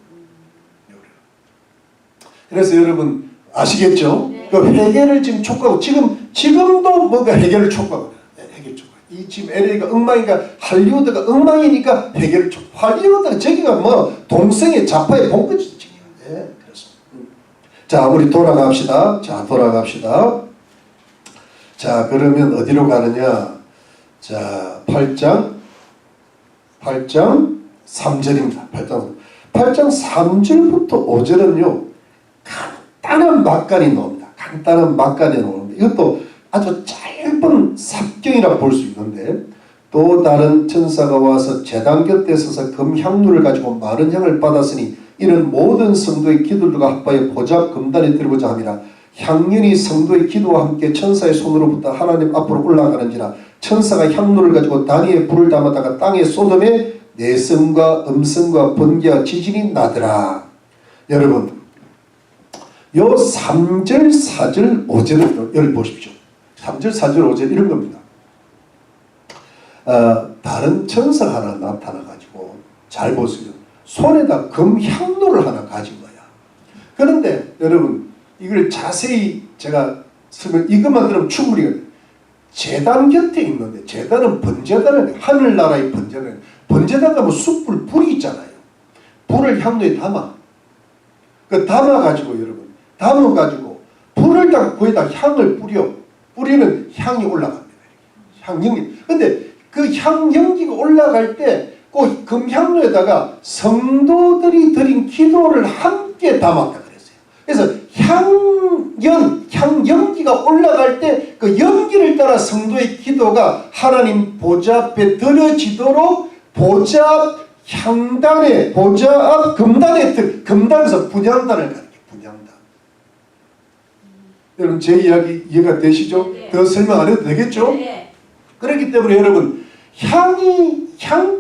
그래서 여러분 아시겠죠? 네. 그 회개를 지금 촉구하고 지금도 뭔가 해결을 촉구하고 해결 촉구. 이 지금 LA가 엉망이니까 할리우드가 엉망이니까 해결을 촉구. 할리우드가 저기가 뭐 동성애 자파의 본거지지요. 네, 그래서 자 우리 돌아갑시다. 자 그러면 어디로 가느냐? 자 8장 3절입니다. 8장 3절부터 5절은요. 간단한 막간이 나옵니다. 이것도 아주 짧은 삽경이라 볼 수 있는데 또 다른 천사가 와서 제단 곁에 서서 금향루를 가지고 마른 향을 받았으니 이는 모든 성도의 기도들과 합하여 보좌 금단에 들어보자 함이라. 향연이 성도의 기도와 함께 천사의 손으로부터 하나님 앞으로 올라가는지라. 천사가 향로를 가지고 단위에 불을 담았다가 땅에 쏟음에 내성과 음성과 번개와 지진이 나더라. 여러분 요 3절 4절 5절을 여기 보십시오. 3절 4절 5절 이런 겁니다. 다른 천사가 하나 나타나가지고 잘 보세요. 손에다 금향로를 하나 가진 거야. 그런데 여러분 이걸 자세히 제가 설명 이것만 들으면 충분히 제단 곁에 있는데 제단은 번제단은 하늘나라의 번제단 가면 숯불 불이 있잖아요. 불을 향로에 담아. 그 담아가지고 여러분 담아가지고 불을 딱 거기다 향을 뿌리면 향이 올라갑니다. 향연기. 근데 그 향연기가 올라갈 때 그 금향로에다가 성도들이 드린 기도를 함께 담았다 그랬어요. 그래서 향연기가 올라갈 때 그 연기를 따라 성도의 기도가 하나님 보좌 앞에 드려지도록 보좌 앞 향단에 보좌 앞 금단에서 분향단을 가르쳐요. 분향단. 여러분 제 이야기 이해가 되시죠? 네. 더 설명 안 해도 되겠죠? 네. 그렇기 때문에 여러분 향을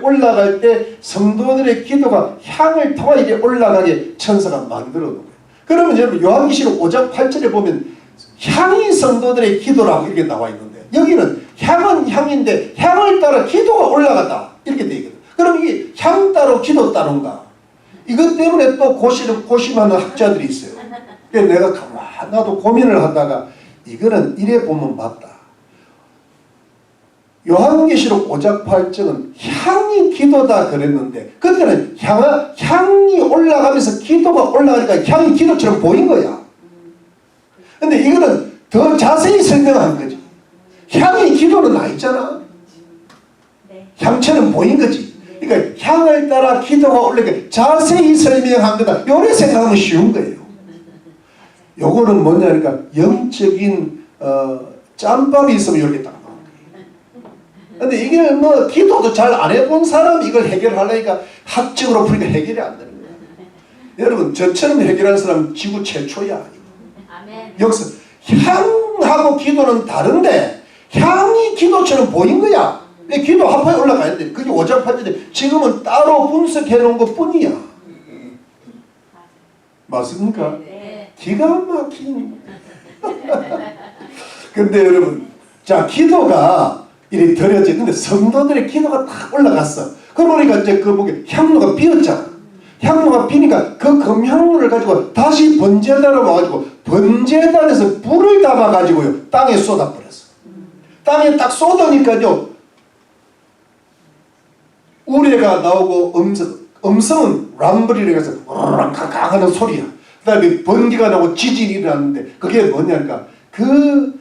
올라갈 때 성도들의 기도가 향을 통해 이렇게 올라가게 천사가 만들어 놓은 거예요. 그러면 여러분 요한계시록 5장 8절에 보면 향이 성도들의 기도라고 이렇게 나와 있는데 여기는 향은 향인데 향을 따라 기도가 올라갔다 이렇게 돼 있거든. 그럼 이게 향 따로 기도 따른가? 이것 때문에 또 고심하는 학자들이 있어요. 그래서 내가 나도 고민을 하다가 이거는 이래 보면 맞다. 요한계시록 5장 8절은 향이 기도다 그랬는데 그때는 향이 올라가면서 기도가 올라가니까 향이 기도처럼 보인 거야. 근데 이거는 더 자세히 설명한 거지. 향이 기도는 아니잖아. 향처럼 보인 거지. 그러니까 향을 따라 기도가 올라가니까 자세히 설명한 거다. 요래 생각하면 쉬운 거예요. 요거는 뭐냐니까 영적인 짬밥이 있으면 이렇게 딱 나오는 거예요. 근데 이게 뭐 기도도 잘 안 해본 사람이 이걸 해결하려니까 학적으로 풀니까 해결이 안 되는 거예요. 여러분 저처럼 해결하는 사람은 지구 최초야. 아멘. 여기서 향하고 기도는 다른데 향이 기도처럼 보인 거야. 기도 합하에 올라가야 돼. 그게 5장 8절인데 지금은 따로 분석해 놓은 것 뿐이야. 맞습니까? 네. 기가 막힌 근데 여러분, 자, 기도가 이렇게 드려져. 근데 성도들의 기도가 딱 올라갔어. 그러니까 이제 그 보게 향로가 비었잖아. 향로가 비니까 그 금향로를 가지고 다시 번제단으로 와가지고 번제단에서 불을 담아가지고요 땅에 쏟아버렸어. 땅에 딱 쏟으니까요 우레가 나오고 음성은 람블이라고 해서 우르르 하는 소리야. 그 다음에 번개가 나고 지진이 일어났는데 그게 뭐냐니까 그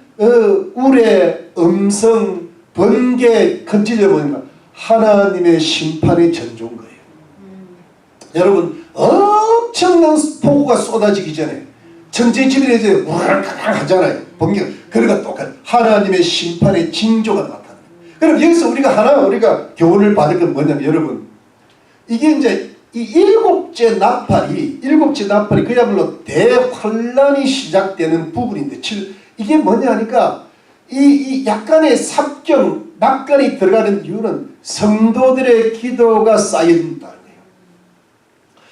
우레 음성 번개 컨지를 보니까 하나님의 심판의 전조인 거예요. 여러분 엄청난 폭우가 쏟아지기 전에 천재지변에 이제 우르르 하잖아요. 번개가. 그러니까 똑같아요. 하나님의 심판의 징조가 나타나요. 그럼 여기서 우리가 교훈을 받을 건 뭐냐면 여러분 이게 이제 이 일곱째 나팔이 그야말로 대환란이 시작되는 부분인데 이게 뭐냐 하니까 이 약간의 삽경 낙관이 들어가는 이유는 성도들의 기도가 쌓인다는 거예요.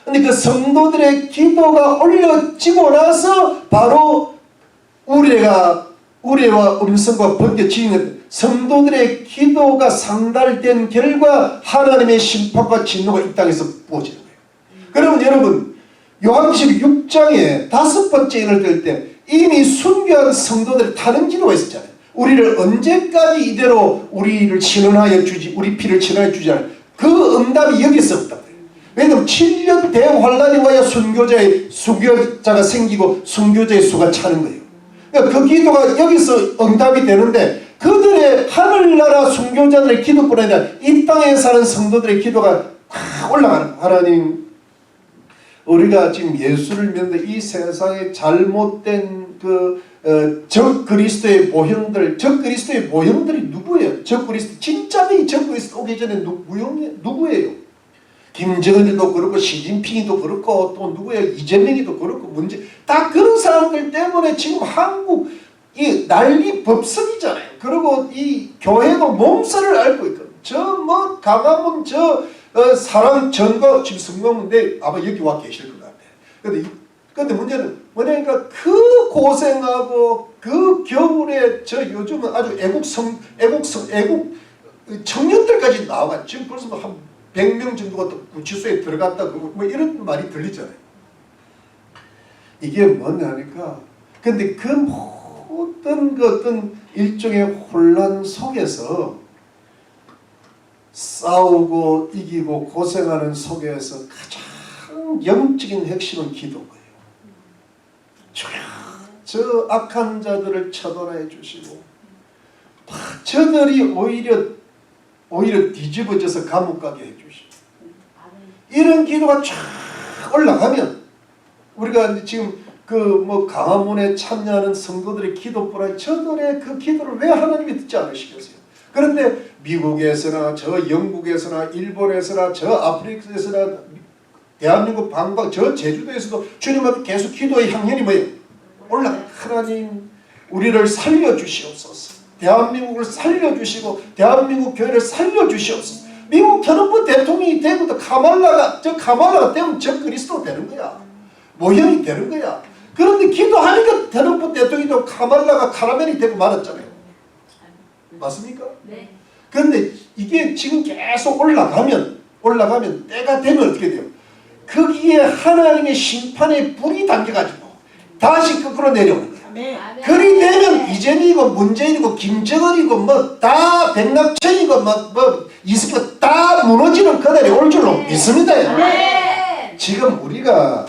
근데 그 성도들의 기도가 올려지고 나서 바로 우레와 음성과 번개 지진을 성도들의 기도가 상달된 결과 하나님의 심판과 진노가 이 땅에서 부어지는 거예요. 그러면 여러분 요한계시록 6장에 5번째 인을 들 때 이미 순교한 성도들이 다른 기도가 있었잖아요. 우리를 언제까지 이대로 우리를 친언하여 주지, 우리 피를 친언하여 주지 않아요. 그 응답이 여기서 없다고 해요. 왜냐하면 7년 대환란이 와야 순교자가 생기고 순교자의 수가 차는 거예요. 그러니까 그 기도가 여기서 응답이 되는데 그들의 하늘나라 순교자들의 기도뿐 아니라 이 땅에 사는 성도들의 기도가 다 올라가는 거예요. 하나님, 우리가 지금 예수를 믿는데 이 세상에 잘못된 적 그리스도의 모형들이 누구예요? 적 그리스도 진짜는 적 그리스도 오기 전에 누구예요? 김정은이도 그렇고 시진핑이도 그렇고 또 누구예요? 이재명이도 그렇고 다 그런 사람들 때문에 지금 한국 이 난리 법석이잖아요. 그리고 이 교회도 몸살을 앓고 있거든요. 강화문 사람 전거 지금 성공인데 아마 여기 와 계실 것 같아요. 근데 문제는 뭐냐니까 그 고생하고 그 겨울에 요즘은 아주 애국 청년들까지 나와 지금 벌써 한 100명 정도가 구치소에 들어갔다 뭐 이런 말이 들리잖아요. 이게 뭐냐니까 근데 그 모든 어떤 일종의 혼란 속에서 싸우고 이기고 고생하는 속에서 가장 영적인 핵심은 기도인 거예요. 저 악한 자들을 처단해 주시고 저들이 오히려 뒤집어져서 감옥 가게 해주시고 이런 기도가 쫙 올라가면 우리가 지금 강화문에 참여하는 성도들의 기도뿐 아니라 저들의 그 기도를 왜 하나님이 듣지 않으시겠어요? 그런데 미국에서나 저 영국에서나 일본에서나 저 아프리카에서나 대한민국 방방 저 제주도에서도 주님 앞에 계속 기도의 향연이 뭐예요? 하나님 우리를 살려주시옵소서. 대한민국을 살려주시고 대한민국 교회를 살려주시옵소서. 미국 트럼프 대통령이 되고도 카말라가 되면 저 그리스도 되는 거야. 모형이 되는 거야. 그런데 기도하니까 트럼프 대통령이 되고 카말라가 카라멜이 되고 말았잖아요. 맞습니까? 네. 그런데 이게 지금 계속 올라가면 때가 되면 어떻게 돼요? 거기에 하나님의 심판의 불이 담겨가지고 다시 거꾸로 내려오는 거예요. 아멘. 그리 되면 이재명이고 문재인이고 김정은이고 다 백낙천이고 이승만 다 무너지는 그날이 올 줄로 믿습니다. 아멘. 지금 우리가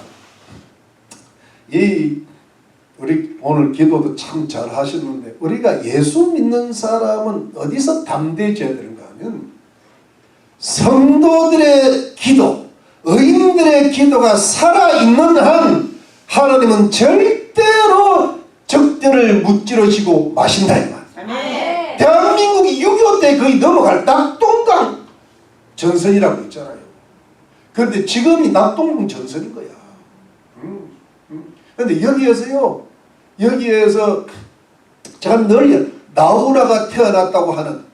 우리 오늘 기도도 참 잘 하셨는데 우리가 예수 믿는 사람은 어디서 담대해져야 되는가 하면 성도들의 기도, 의인들의 기도가 살아있는 한 하나님은 절대로 적들을 무찌르시고 마신다 이 말. 아멘. 대한민국이 6.25 때 거의 넘어갈 낙동강 전선이라고 있잖아요. 그런데 지금이 낙동강 전선인 거야. 그런데 여기에서 제가 늘 나훈아가 태어났다고 하는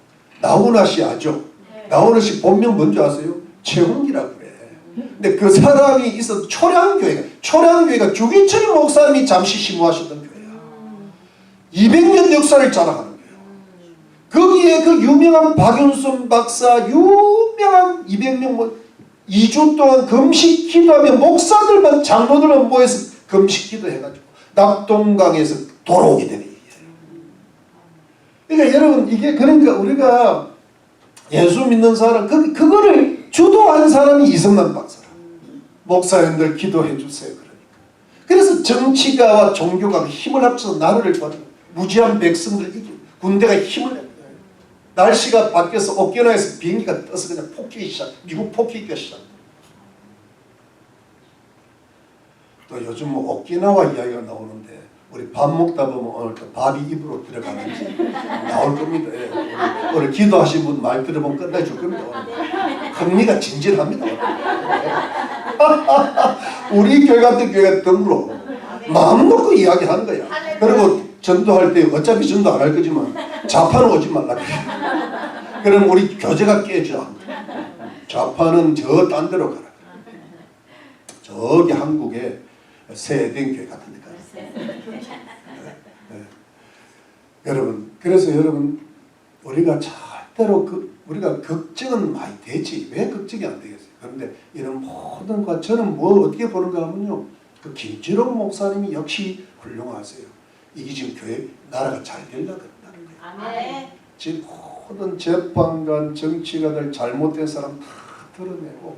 나훈아 씨 아죠? 네. 나훈아 씨 본명 뭔지 아세요? 최홍기라고 그래. 근데 그 사람이 있어서 초량교회가 주기철 목사님이 잠시 심호하셨던 교회야. 200년 역사를 자랑하는 거예요. 거기에 그 유명한 박윤순 박사 유명한 200명 2주 동안 금식 기도하며 목사들만 장로들만 모여서 금식 기도해가지고 낙동강에서 돌아오게 되는 얘기예요. 그러니까 여러분 이게 그러니까 우리가 예수 믿는 사람 그거를 주도한 사람이 이성만 박사라. 목사님들 기도해 주세요. 그래서 정치가와 종교가 힘을 합쳐서 나라를 구하는 무지한 백성들 이기고 군대가 힘을 냅니다. 날씨가 바뀌어서 오키나와에서 비행기가 떠서 그냥 폭격이 시작. 미국 폭격이 시작. 또 요즘 뭐 오키나와 이야기가 나오는데 우리 밥 먹다 보면 오늘 또 밥이 입으로 들어가는지 나올 겁니다. 예. 오늘 기도하신 분 말 들어보면 끝내줄 겁니다. 오늘. 흥미가 진진합니다. 우리 교회 같은 교회가 덤으로 마음 놓고 이야기하는 거야. 그리고 전도할 때 어차피 전도 안 할 거지만 좌파는 오지 말라. 그럼 우리 교제가 깨져. 좌파는 저 딴 데로 가라. 저기 한국에 세대교회 같은 데 가라. 네. 여러분, 그래서 여러분 우리가 절대로 우리가 걱정은 많이 되지. 왜 걱정이 안 되겠어요? 그런데 이런 모든 것 저는 뭐 어떻게 보는가 하면요. 그 김지록 목사님이 역시 훌륭하세요. 이게 지금 교회 나라가 잘 되려고 그런다는 거예요. 아멘. 지금 모든 재판관, 정치가들 잘못된 사람 다 드러내고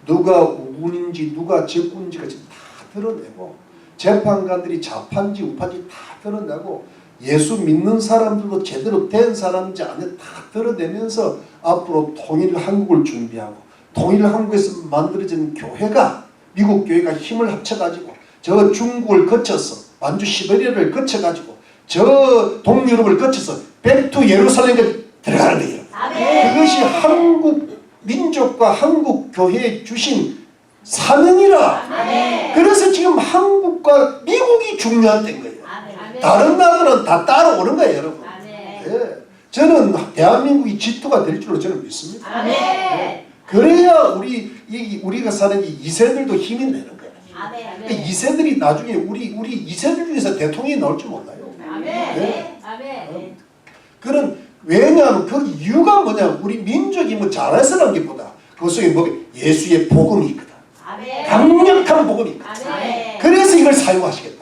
누가 우군인지 누가 적군인지가 지금 다 드러내고 재판관들이 좌파인지 우파인지 다 드러내고 예수 믿는 사람들도 제대로 된 사람인지 아닌지 다 드러내면서 앞으로 통일 한국을 준비하고 통일 한국에서 만들어진 교회가 미국 교회가 힘을 합쳐가지고 저 중국을 거쳐서 완주 시베리아를 거쳐가지고 저 동유럽을 거쳐서 백투 예루살렘에 들어가는 거예요. 그것이 한국 민족과 한국 교회에 주신 사명이라. 그래서 지금 한국과 미국이 중요한 때인 거예요. 다른 나라들은 다 따라오는 거예요, 여러분. 네. 저는 대한민국이 지도가 될 줄로 저는 믿습니다. 네. 그래야 우리가 사는 이 2세들도 힘이 내는 거예요. 그 2세들이 나중에 우리 2세들 중에서 대통령이 나올 줄 몰라요. 네. 그런 왜냐하면 그 이유가 뭐냐? 우리 민족이 뭐 잘해서라는 게보다 그 속에 뭐 예수의 복음이 있거든. 강력한 복음이 있거든. 그래서 이걸 사용하시겠다.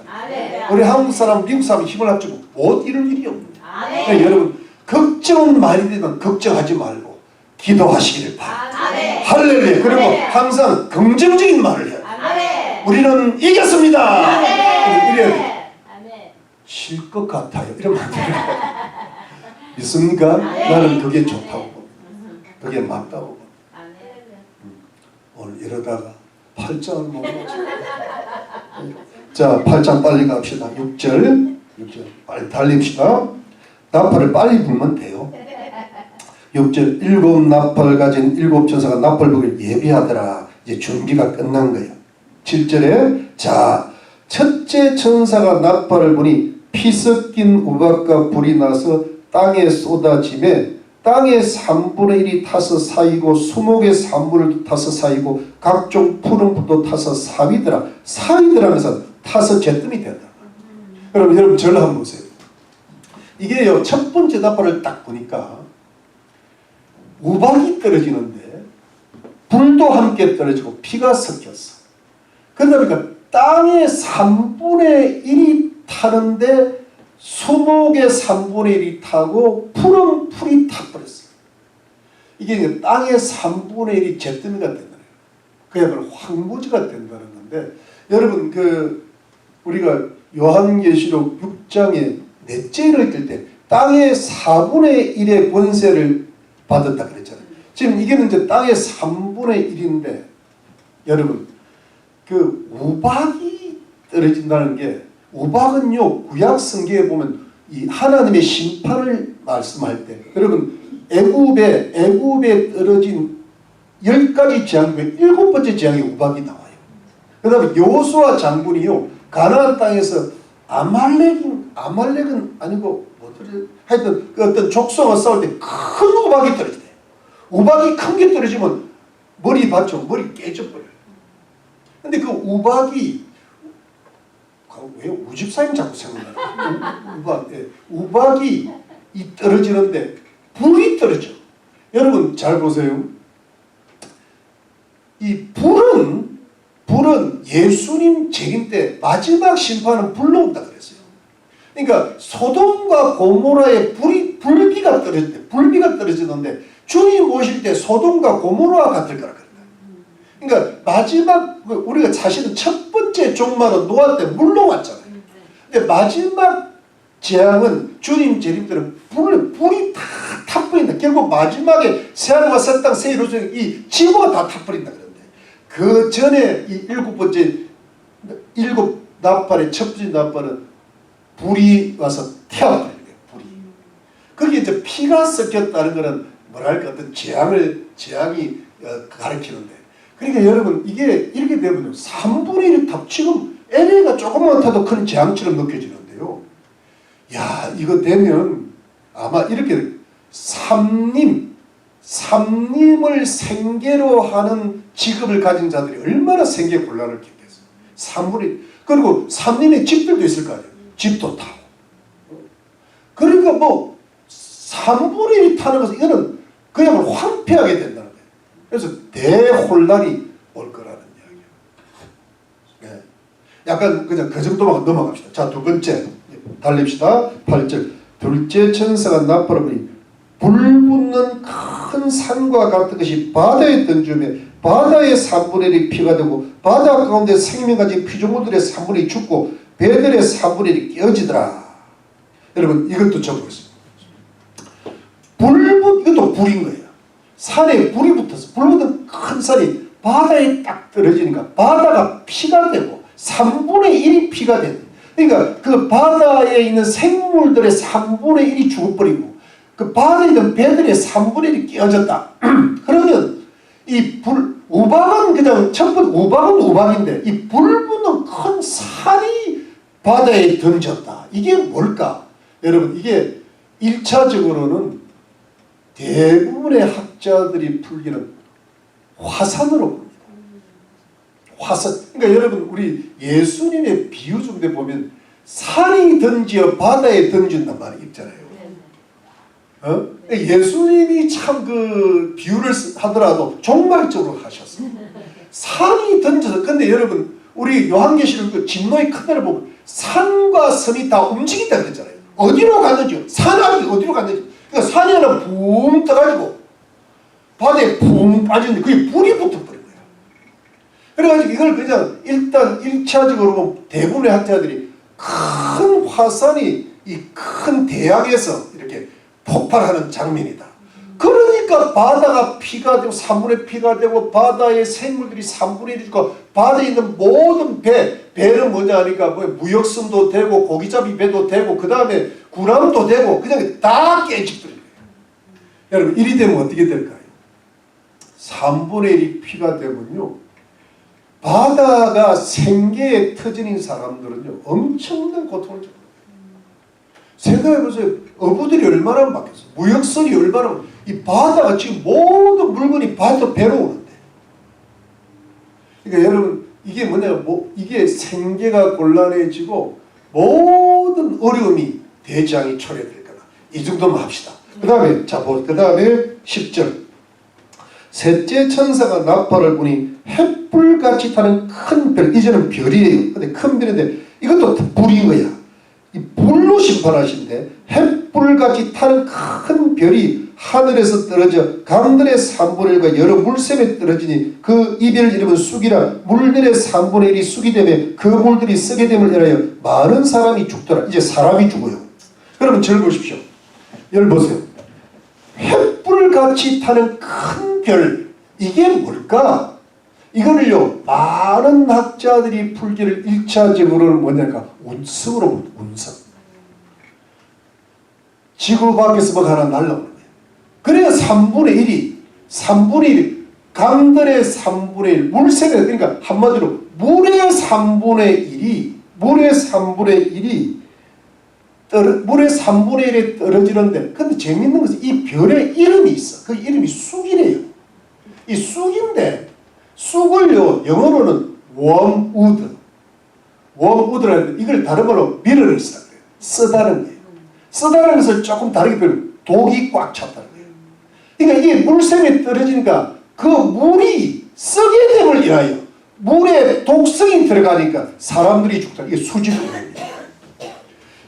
우리 한국 사람, 미국 사람 힘을 합치고 못 이룰 일이 없는데. 그러니까 여러분 걱정은 많이 되면 걱정하지 말고 기도하시기를 바랍니다. 할렐루야. 그리고 항상 긍정적인 말을 해요. 우리는 이겼습니다. 이래야 돼. 쉴 것 같아요. 이러면 안 돼요. 믿습니까? 나는 그게 좋다고 봅니다. 그게 맞다고 봅니다. 오늘 이러다가 8장을 못 맞춰. 자, 8장 빨리 갑시다. 6절 빨리 달립시다. 나팔을 빨리 불면 돼요. 6절 일곱 나팔 가진 일곱 천사가 나팔 불기를 예비하더라. 이제 준비가 끝난 거예요. 7절에 자 첫째 천사가 나팔을 부니 피 섞인 우박과 불이 나서 땅에 쏟아지매 땅의 3분의 1이 타서 사이고 수목의 3분의 1이 타서 사이고 각종 푸른 풀도 타서 사위더라. 사위더라면서 타서 잿더미 된다. 그럼 여러분 저를 한번 보세요. 이게요 첫 번째 나팔을 딱 보니까 우박이 떨어지는데 불도 함께 떨어지고 피가 섞였어. 그러다 보니까 땅의 3분의 1이 타는데 수목의 3분의 1이 타고 푸른 풀이 타버렸어요. 이게 땅의 3분의 1이 잿더미가 된다는 거예요. 그야말로 황무지가 된다는 건데 여러분 우리가 요한계시록 6장에 넷째를 읽을 때 땅의 4분의 1의 권세를 받았다 그랬잖아요. 지금 이게 이제 땅의 3분의 1인데 여러분 그 우박이 떨어진다는 게 우박은요 구약 성경에 보면 이 하나님의 심판을 말씀할 때 여러분 애굽에 떨어진 10가지 재앙 중에 7번째 재앙에 우박이 나와요. 그 다음에 여호수아 장군이요 가나안 땅에서 아말렉은 아니고 하여튼 그 어떤 족속과 싸울 때 큰 우박이 떨어지대요. 우박이 큰 게 떨어지면 머리 받쳐 머리 깨져버려요. 근데 그 우박이 왜 우집사님 자꾸 생각나요? 우박, 예. 우박이 떨어지는데 불이 떨어져. 여러분 잘 보세요. 이 불은 예수님 재림 때 마지막 심판은 불로 온다 그랬어요. 그러니까 소돔과 고모라에 불비가 떨어지는데 주님 오실 때 소돔과 고모라와 같을 거라 그랬다. 그러니까 마지막 우리가 사실은 첫 번째 종말은 노아 때 물로 왔잖아요. 근데 마지막 재앙은 주님 재림 때는 불이 다 타버린다. 결국 마지막에 새하늘과 새 땅 새 이루어지는 이 지구가 다 타버린다 그런데 그 전에 이 일곱 나팔의 첫 번째 나팔은 불이 와서 태워버리는 거예요. 불이. 거기에 이제 피가 섞였다는 것은 뭐랄까 어떤 재앙이 가리키는데. 그러니까 여러분 이게 이렇게 되면 3분의 1이 탑 지금 LA가 조금만 타도 큰 재앙처럼 느껴지는데요. 야 이거 되면 아마 이렇게 삼님을 생계로 하는 직업을 가진 자들이 얼마나 생계 곤란을 겪겠어요. 3분의 그리고 삼님의 집들도 있을 거 아니에요. 집도 타고. 그러니까 뭐 3분의 1이 타는 것은 이거는 그야말로 황폐하게 된다는 거예요. 그래서 대혼란이 올 거라는 이야기예요. 네. 약간 그냥 그 정도만 넘어갑시다. 자, 두 번째 달립시다. 8절. 둘째 천사가 나팔을 부니 불 붙는 큰 산과 같은 것이 바다에 던지며 바다의 3분의 1이 피가 되고 바다 가운데 생명 가진 피조물들의 3분의 1이 죽고 배들의 3분의 1이 깨어지더라. 여러분 이것도 적어보겠습니다. 이것도 불인 거예요. 산에 불이 붙어서 불 붙은 큰 산이 바다에 딱 떨어지니까 바다가 피가 되고 3분의 1이 피가 되는. 그러니까 그 바다에 있는 생물들의 3분의 1이 죽어버리고 그 바다에 있는 배들의 3분의 1이 깨어졌다. 그러면 이 우박은 그냥 우박은 우박인데 이 불 붙는 큰 산이 바다에 던졌다. 이게 뭘까? 여러분 이게 1차적으로는 대부분의 학자들이 풀기는 화산으로 봅니다. 화산. 그러니까 여러분 우리 예수님의 비유 중에 보면 산이 던지어 바다에 던진단 말이 있잖아요. 예수님이 참 그 비유를 하더라도 종말적으로 하셨어요. 산이 던져서 근데 여러분 우리 요한계시록 그 진노의 큰데를 보면 산과 섬이 다 움직인다 그랬잖아요. 어디로 갔는지 산악이 어디로 갔는지 그러니까 산이 하나 붕 떠가지고 바다에 붕 빠지는데 그게 불이 붙어버린 거예요. 그래가지고 이걸 그냥 일단 1차적으로 보면 대부분의 학자들이 큰 화산이 이 큰 대양에서 이렇게 폭발하는 장면이다. 그러니까 바다가 피가 되고 3분의 피가 되고 바다의 생물들이 3분의 1이 죽고 바다에 있는 모든 배는 뭐냐 하니까 뭐 무역선도 되고 고기잡이 배도 되고 그 다음에 군함도 되고 그냥 다 깨지버려요. 여러분 이리 되면 어떻게 될까요? 3분의 1이 피가 되면요 바다가 생계에 터지는 사람들은요 엄청난 고통을 줍니다. 생각해보세요. 어부들이 얼마나 막혔어요. 무역선이 얼마나 이 바다가 지금 모든 물건이 바다 배로 오는데 그러니까 여러분 이게 뭐냐 이게 생계가 곤란해지고 모든 어려움이 대장이 초래될 거다. 이 정도만 합시다. 그 다음에 그 다음에 10절 셋째 천사가 나팔을 부니 햇불같이 타는 큰 별 이제는 별이에요. 근데 큰 별인데 이것도 불인 거야. 이 불로 심판하신데 햇불같이 타는 큰 별이 하늘에서 떨어져 강들의 3분의 1과 여러 물샘에 떨어지니 그 이별 이름은 쑥이라 물들의 3분의 1이 쑥이 되며 그 물들이 썩게 됨을 인하여 많은 사람이 죽더라. 이제 사람이 죽어요. 여러분 절 보십시오. 열 보세요. 햇불같이 타는 큰 별 이게 뭘까? 이거를요 많은 학자들이 풀기를 1차적으로는 뭐냐니까 운석으로 봅니다. 운석. 지구 밖에서 뭐 하나 날라오는 거예요. 그래야 3분의 1 강들의 3분의 1 물샘에 그러니까 한마디로 물의 3분의 1이 떨어지는데 근데 재밌는 것은 이 별의 이름이 있어. 그 이름이 쑥이래요. 이 쑥인데 쑥을요 영어로는 웜우드 웜우드라는 이걸 다른 말로 미러를 쓰다 그래요. 쓰다는 거예요. 쓰다는 것을 조금 다르게 표현, 독이 꽉 찼다는 거예요. 그러니까 이게 물샘이 떨어지니까 그 물이 쓰게 됨을 인하여 물에 독성이 들어가니까 사람들이 죽다. 이게 수질오염입니다.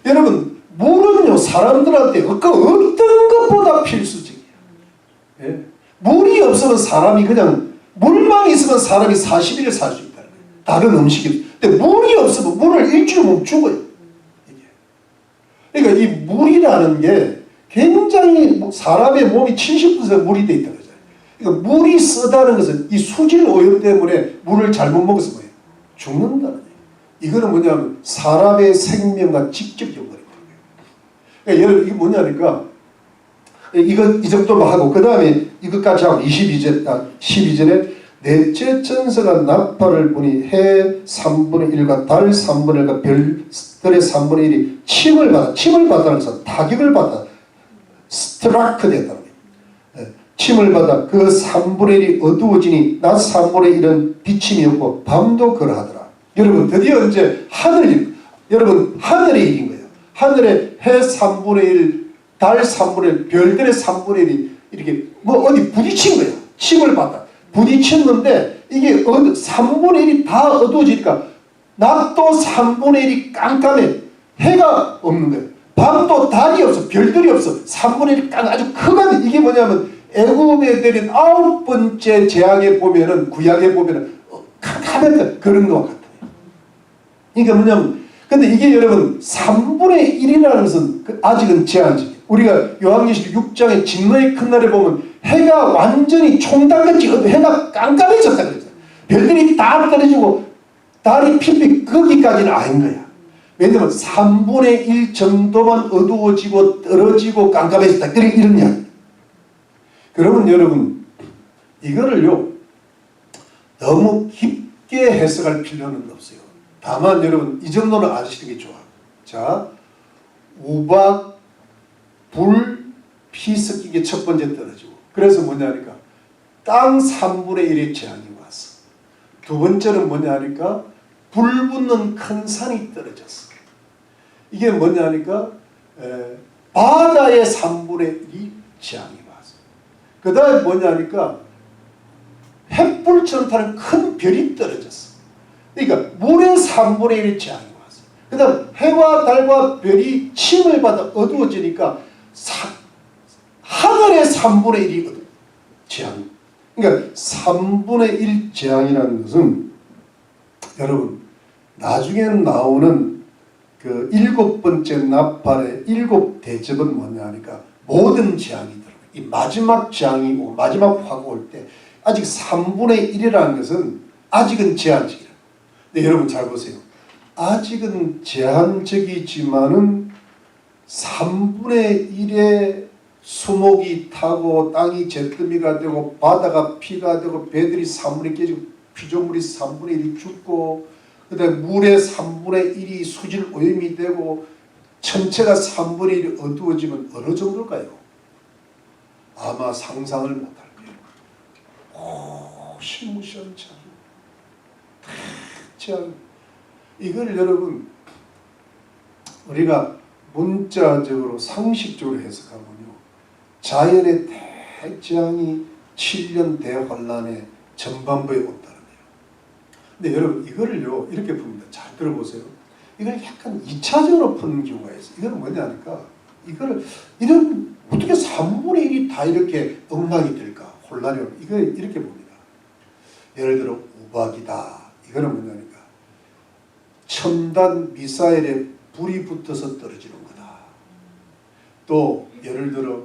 여러분, 물은요 사람들한테 그 어떤 것보다 필수적이에요. 예? 물이 없으면 사람이 그냥, 물만 있으면 사람이 40일을 살 수 있다는 거예요. 다른 음식이. 근데 물이 없으면 물을 일주일 못 죽어요. 이게. 그러니까 이 물이라는 게 굉장히 사람의 몸이 70% 물이 돼 있다는 거죠. 그러니까 물이 쓰다는 것은 이 수질 오염 때문에 물을 잘못 먹어서 뭐예요? 죽는다는 거예요. 이거는 뭐냐면 사람의 생명과 직접 연관이 되는 거예요. 그러니까 여러분, 이게 뭐냐니까 이거 이 정도만 하고 그 다음에 이것까지 하고 12절에 넷째 천사가 나팔을 부니 해 3분의 1과 달 3분의 1과 별들의 3분의 1이 침을 받다는 것은 타격을 받다, 스트라크 됐다는 거예요. 침을 받아 그 3분의 1이 어두워지니 낮 3분의 1은 비침이 없고 밤도 그러하더라. 여러분, 드디어 이제 여러분 하늘의 일인 거예요. 하늘에 해 3분의 1, 달 3분의 1, 별들의 3분의 1이 이렇게 뭐 어디 부딪힌 거예요. 침을 받다. 부딪혔는데 이게 3분의 1이 다 어두워지니까 낮도 3분의 1이 깜깜해. 해가 없는 거예요. 밤도 달이 없어. 별들이 없어. 3분의 1이 아주 크거든. 이게 뭐냐면 애굽에 내린 9번째 재앙에 보면은, 구약에 보면은 캄캄했다. 그런 것과 같아요. 그러니까 뭐냐면, 근데 이게 여러분 3분의 1이라는 것은 아직은 제한적이에요. 우리가 요한계시록 6장의 진노의 큰 날에 보면 해가 완전히 총달같이 해가 깜깜해졌다 그랬어요. 별들이 다 떨어지고 달이 핍핍 거기까지는 아닌 거야. 왜냐면 3분의 1 정도만 어두워지고 떨어지고 깜깜해졌다. 이런 이야기. 그러면 여러분, 이거를요 너무 깊게 해석할 필요는 없어요. 다만 여러분 이 정도는 아시는 게 좋아. 자, 우박, 불, 피 섞인 게 첫 번째 떨어지고, 그래서 뭐냐니까 땅 3분의 1의 재앙이 왔어. 두 번째는 뭐냐니까 불 붙는 큰 산이 떨어졌어. 이게 뭐냐니까 바다의 3분의 1이 재앙이 왔어. 그 다음에 뭐냐니까 횃불처럼 타는 큰 별이 떨어졌어. 그러니까 물의 3분의 1의 재앙이 왔어. 그 다음 해와 달과 별이 침을 받아 어두워지니까 하늘의 3분의 1이 재앙. 그러니까 3분의 1 재앙이라는 것은 여러분 나중에 나오는 그 7번째 나팔의 7대접은 뭐냐 하니까 모든 재앙이 들어가요. 이 마지막 재앙이고 마지막 화가 올 때 아직 3분의 1이라는 것은 아직은 제한적이라. 근데 여러분 잘 보세요. 아직은 제한적이지만은 3분의 1의 수목이 타고 땅이 잿더미가 되고 바다가 피가 되고 배들이 3분의 1 깨지고 피조물이 3분의 1이 죽고 그 다음에 물의 3분의 1이 수질 오염이 되고 전체가 3분의 1이 어두워지면 어느 정도일까요? 아마 상상을 못할 거예요. 시무시한 재앙. 이걸 여러분 우리가 문자적으로 상식적으로 해석하면요, 자연의 대재앙이 7년 대환란의 전반부에 온다는 거예요. 근데 여러분 이거를요 이렇게 풉니다. 잘 들어보세요. 이걸 약간 2차적으로 푸는 경우가 있어요. 이거는 뭐냐 하니까 이거를 이런 어떻게 3분의 1이 다 이렇게 엉망이 될까, 혼란이 올까, 이거 이렇게 봅니다. 예를 들어 우박이다. 이거는 뭐냐니까 첨단 미사일에 불이 붙어서 떨어지는 거다. 또 예를 들어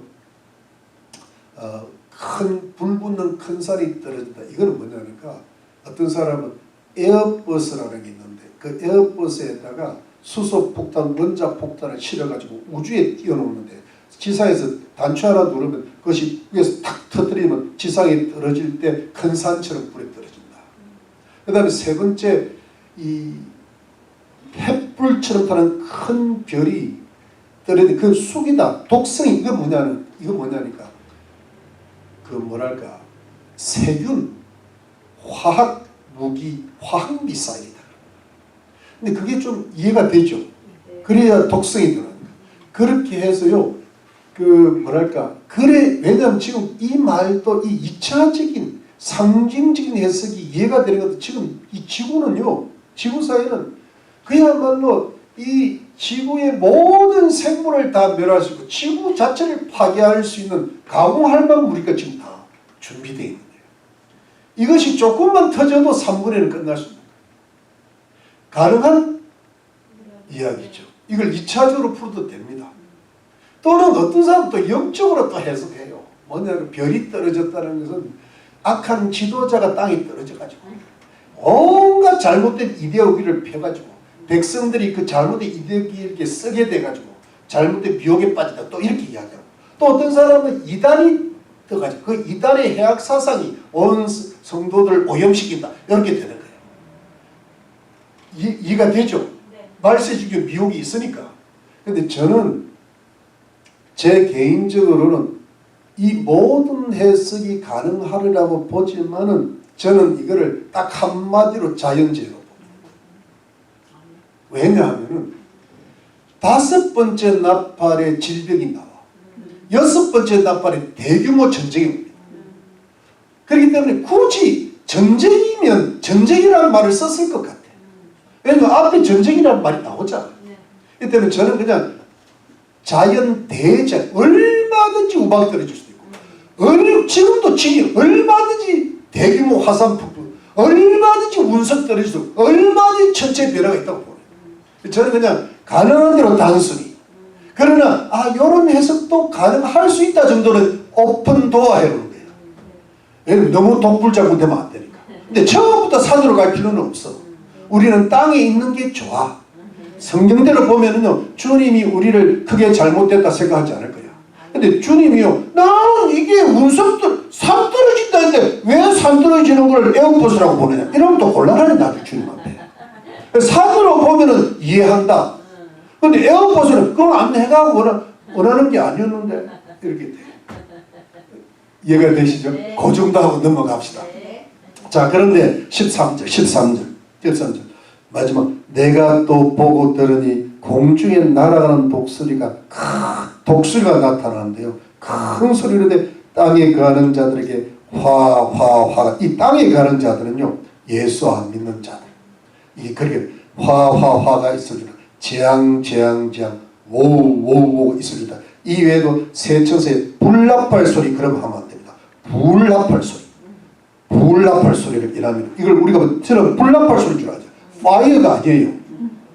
불 붙는 큰 산이 떨어진다. 이거는 뭐냐니까 어떤 사람은 에어버스라는 게 있는데 그 에어버스에다가 수소폭탄, 원자폭탄을 실어가지고 우주에 띄워놓는데 지상에서 단추 하나 누르면 그것이 위에서 탁 터뜨리면 지상에 떨어질 때 큰 산처럼 불에 떨어진다. 그 다음에 세 번째, 이 횃불처럼 타는 큰 별이 떨어진 그 쑥이다. 독성이 이거 뭐냐니까 그 뭐랄까 세균, 화학 무기, 화학 미사일이다. 근데 그게 좀 이해가 되죠. 그래야 독성이 들어요. 그렇게 해서요. 그 뭐랄까 그래 왜냐하면 지금 이 말도 이 2차적인 상징적인 해석이 이해가 되는 것도 지금 이 지구는요. 지구사회는 그야말로 이 지구의 모든 생물을 다 멸하시고 지구 자체를 파괴할 수 있는 가공할 만한 무리가 지금 다 준비되어 있는 거예요. 이것이 조금만 터져도 3분의 1은 끝날 수 있는 거예요. 가능한 이야기죠. 이걸 2차적으로 풀어도 됩니다. 또는 어떤 사람은 또 영적으로 또 해석해요. 뭐냐면 별이 떨어졌다는 것은 악한 지도자가 땅에 떨어져가지고 온갖 잘못된 이데올기를 펴가지고 백성들이 그 잘못된 이데올기에 이렇게 쓰게 돼가지고 잘못된 미혹에 빠지다 또 이렇게 이야기하고 또 어떤 사람은 이단이 떠가지고 그 이단의 해악 사상이 온 성도들을 오염시킨다 이렇게 되는 거예요. 이해가 되죠? 네. 말세주교 미혹이 있으니까. 근데 저는 제 개인적으로는 이 모든 해석이 가능하리라고 보지만은 저는 이거를 딱 한마디로 자연재해로 봅니다. 왜냐하면은 5번째 나팔에 질병이 나와 6번째 나팔에 대규모 전쟁이 옵니다. 그렇기 때문에 굳이 전쟁이면 전쟁이라는 말을 썼을 것 같아. 왜냐하면 앞에 전쟁이라는 말이 나오잖아. 그렇기 때문에 저는 그냥 자연 대전 얼마든지 우박 떨어질 수도 있고 지금도 지금 얼마든지 대규모 화산 폭풍 얼마든지 운석 떨어질 수 있고 얼마든지 천체 변화가 있다고 보여요. 저는 그냥 가능한 대로 단순히 그러나 이런 해석도 가능할 수 있다 정도는 오픈 도어 해보는 거예요. 왜냐면 너무 독불장군 되면 안 되니까. 근데 처음부터 산으로 갈 필요는 없어. 우리는 땅에 있는 게 좋아. 성경대로 보면은요, 주님이 우리를 크게 잘못됐다 생각하지 않을 거야. 근데 주님이요, 나는 이게 운석들, 산 떨어진다는데 왜 산 떨어지는 걸 에어포스라고 보느냐. 이러면 또 곤란하네, 나도 주님 앞에. 산으로 보면은 이해한다. 근데 에어포스는 그걸 안 해가고 원하는 게 아니었는데, 이렇게 돼. 이해가 되시죠? 네. 그 정도 하고 넘어갑시다. 네. 자, 그런데 13절. 마지막 내가 또 보고 들으니 공중에 날아가는 독수리가 나타나는데요. 큰 소리로 땅에 가는 자들에게 화가 이 땅에 가는 자들은요 예수 안 믿는 자들 이 그렇게 화가 있습니다. 재앙 오우 있습니다. 이 외에도 새천사의 불나팔 소리 그러면 하면 안 됩니다. 불나팔 소리를 일합니다. 이걸 우리가 들으면 불나팔 소리인 줄 알죠. 파이어가 아니에요.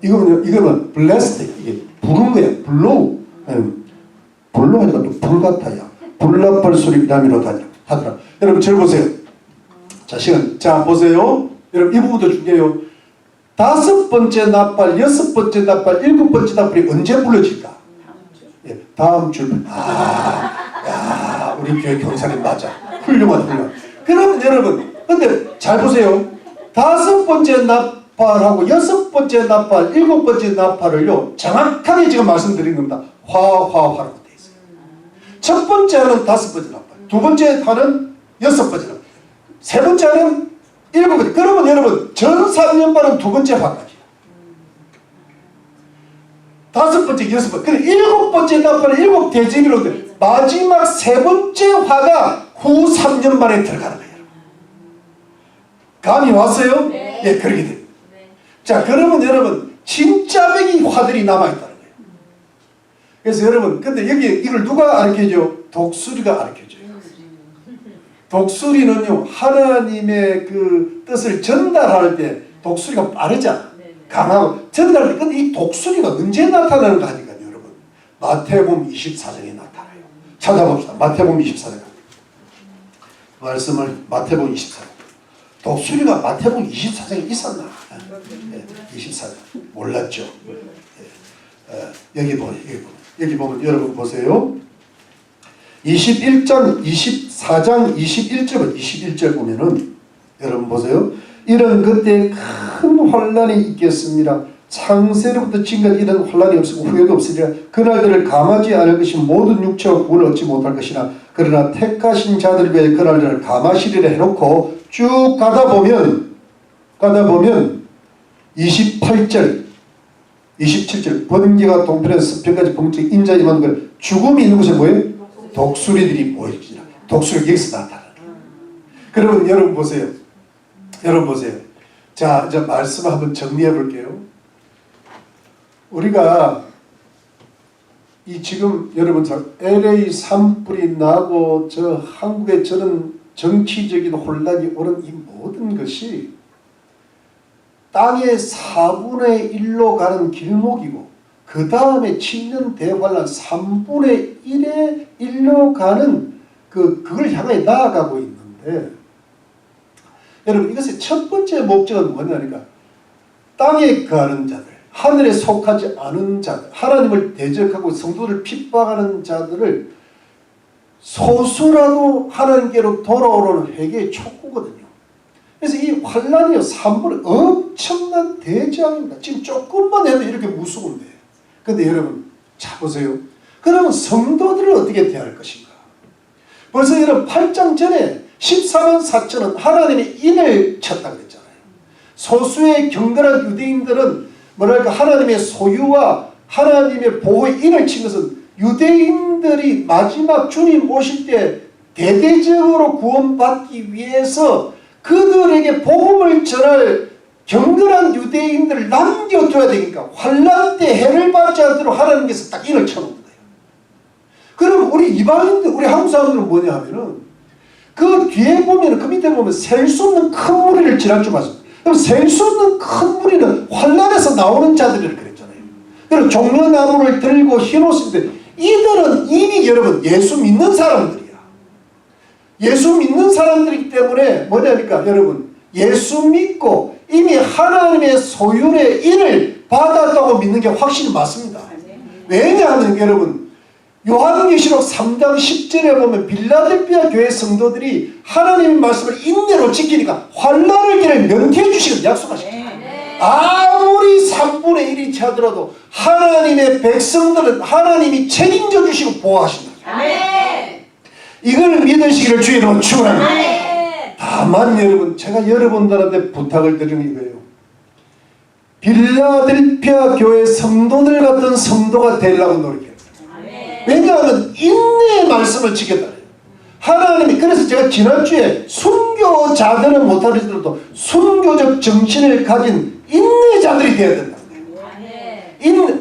이거는 블래스트 이게 부른 거야. 블로우 하니까 또 불 같아요. 불나팔 소리 비담이로 하더라. 여러분 절 보세요. 자 보세요. 여러분 이 부분도 중요해요. 5번째 나팔, 6번째 나팔, 7번째 나팔이 언제 불러질까? 다음 줄. 우리 교회 경사님 맞아. 훌륭한. 그러면 여러분, 근데 잘 보세요. 5번째 나팔하고 6번째 나팔, 7번째 나팔을요 정확하게 지금 말씀드린 겁니다. 화라고 되어 있어요. 첫 번째 하는 5번째 나팔, 두 번째 하는 6번째 나팔, 세 번째 하는 7번째. 그러면 여러분 전 3년반은 두 번째 화까지. 5번째, 6번째, 그래 7번째 나팔은 7대제비로 돼. 마지막 세 번째 화가 후 3년 만에 들어가는 거예요. 감이 왔어요? 네. 예, 그렇게 돼요. 네. 자, 그러면 여러분 진짜 백이 화들이 남아있다는 거예요. 그래서 여러분, 근데 여기 이걸 누가 가르쳐줘? 독수리가 가르쳐줘요. 독수리는요 하나님의 그 뜻을 전달할 때 독수리가 빠르잖아. 강하고 전달할 때. 근데 이 독수리가 언제 나타나는가 하니까요 여러분 마태복음 24장에 나타나요. 찾아봅시다. 마태복음 24장 말씀을 마태복음 24장 독수리가 마태복음 24장에 있었나? 24장 몰랐죠. 여기 보면 여러분 보세요. 24장 21절 보면은 여러분 보세요. 이런 그때 큰 혼란이 있겠습니다. 창세로부터 지금까지 이런 혼란이 없고 후회도 없으리라. 그날들을 감하지 않을 것이 모든 육체와 구원을 얻지 못할 것이나 그러나 택하신 자들 위해 그날들을 감하시리라 해놓고 쭉 가다 보면 28절 27절 번개가 동편에서 서편까지 봉적 인자에 임하는 걸 죽음이 있는 곳에 뭐예요? 독수리들이 모일지라. 독수리가 여기서 나타나요. 그러면 여러분 보세요. 여러분 보세요. 자, 이제 말씀 한번 정리해 볼게요. 우리가 이 지금 여러분 LA 산불이 나고 저 한국에 저런 정치적인 혼란이 오는 이 모든 것이 땅의 4분의 1로 가는 길목이고 그 다음에 치는 대환란 3분의 1의 1로 가는 그걸 향해 나아가고 있는데 여러분 이것의 첫 번째 목적은 뭐냐니까 땅에 가는 자들 하늘에 속하지 않은 자들 하나님을 대적하고 성도를 핍박하는 자들을 소수라도 하나님께로 돌아오는 회개의 촉구거든요. 그래서 이 환란이요 3분의 엄청난 대재앙입니다. 지금 조금만 해도 이렇게 무서운데 근데 여러분 자 보세요. 그러면 성도들을 어떻게 대할 것인가. 벌써 여러분 8장 전에 14만 4천은 하나님의 인을 쳤다고 그랬잖아요. 소수의 경건한 유대인들은 뭐랄까 하나님의 소유와 하나님의 보호의 인을 친 것은 유대인들이 마지막 주님 오실 때 대대적으로 구원받기 위해서 그들에게 복음을 전할 경건한 유대인들을 남겨둬야 되니까 환란 때 해를 받지 않도록 하나님께서 딱 인을 쳐놓은 거예요. 그럼 우리 이방인들 우리 한국 사람들은 뭐냐 하면은 그 뒤에 보면 그 밑에 보면 셀 수 없는 큰 무리를 지난주 말씀. 그럼 셀 수 없는 큰 무리는 환란에서 나오는 자들이라 그랬잖아요. 그럼 종려나무를 들고 흰옷인데 이들은 이미 여러분 예수 믿는 사람들이야. 예수 믿는 사람들이기 때문에 뭐냐니까 여러분 예수 믿고 이미 하나님의 소율의 인을 받았다고 믿는 게 확실히 맞습니다. 왜냐하면 여러분 요한계시록 3장 10절에 보면 빌라델피아 교회 성도들이 하나님의 말씀을 인내로 지키니까 환난의 길을 면케해 주시겠다 약속하셨죠. 아무리 3분의 1이 차더라도 하나님의 백성들은 하나님이 책임져 주시고 보호하신다. 이걸 믿으시기를 주의 이름으로 축원합니다. 다만 여러분 제가 여러분들한테 부탁을 드리는 이거예요. 빌라델피아 교회 성도들 같은 성도가 되려고 노력해요. 왜냐하면 인내의 말씀을 지켰다. 하나님이 그래서 제가 지난주에 순교자들은 못하더라도 순교적 정신을 가진 인내자들이 되어야 된다.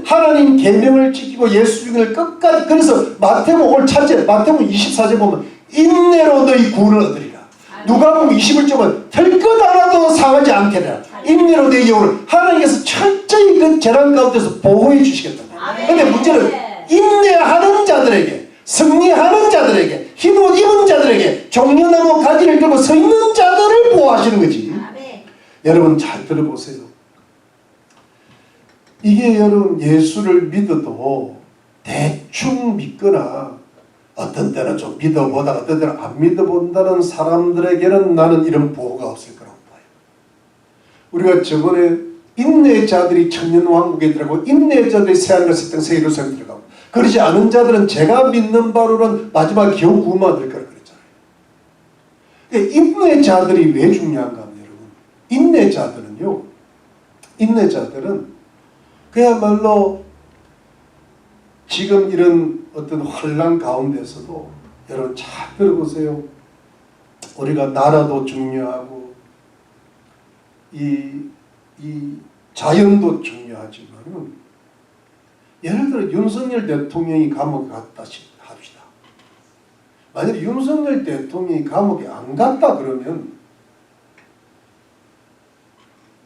하나님 계명을 지키고 예수 믿음을 끝까지 그래서 마태복음 오늘 첫째 마태복음 24절 보면 인내로 너희 구원을 얻으리라. 누가복음 21절은 될 것 하나도 상하지 않게라. 인내로 너희 영혼을 하나님께서 철저히 그 재난 가운데서 보호해 주시겠다. 그런데 문제는 인내하는 자들에게 승리하는 자들에게 흰옷 입은 자들에게 종려나무 가지를 들고 서 있는 자들을 보호하시는 거지. 여러분 잘 들어보세요. 이게 여러분 예수를 믿어도 대충 믿거나 어떤 때는 좀 믿어보다가 어떤 때는 안 믿어본다는 사람들에게는 나는 이런 보호가 없을 거라고 봐요. 우리가 저번에 인내자들이 천년왕국에 들어가고 인내자들이 새하늘과 새 땅 새 예루살렘에 들어가고 그렇지 않은 자들은 제가 믿는 바로는 마지막 겨우 구원만 될 거라고 그랬잖아요. 인내자들이 왜 중요한가 하면 여러분 인내자들은 그야말로 지금 이런 어떤 환란 가운데서도 여러분 잘 들어보세요. 우리가 나라도 중요하고 이 자연도 중요하지만 예를 들어 윤석열 대통령이 감옥에 갔다 합시다. 만약에 윤석열 대통령이 감옥에 안 갔다 그러면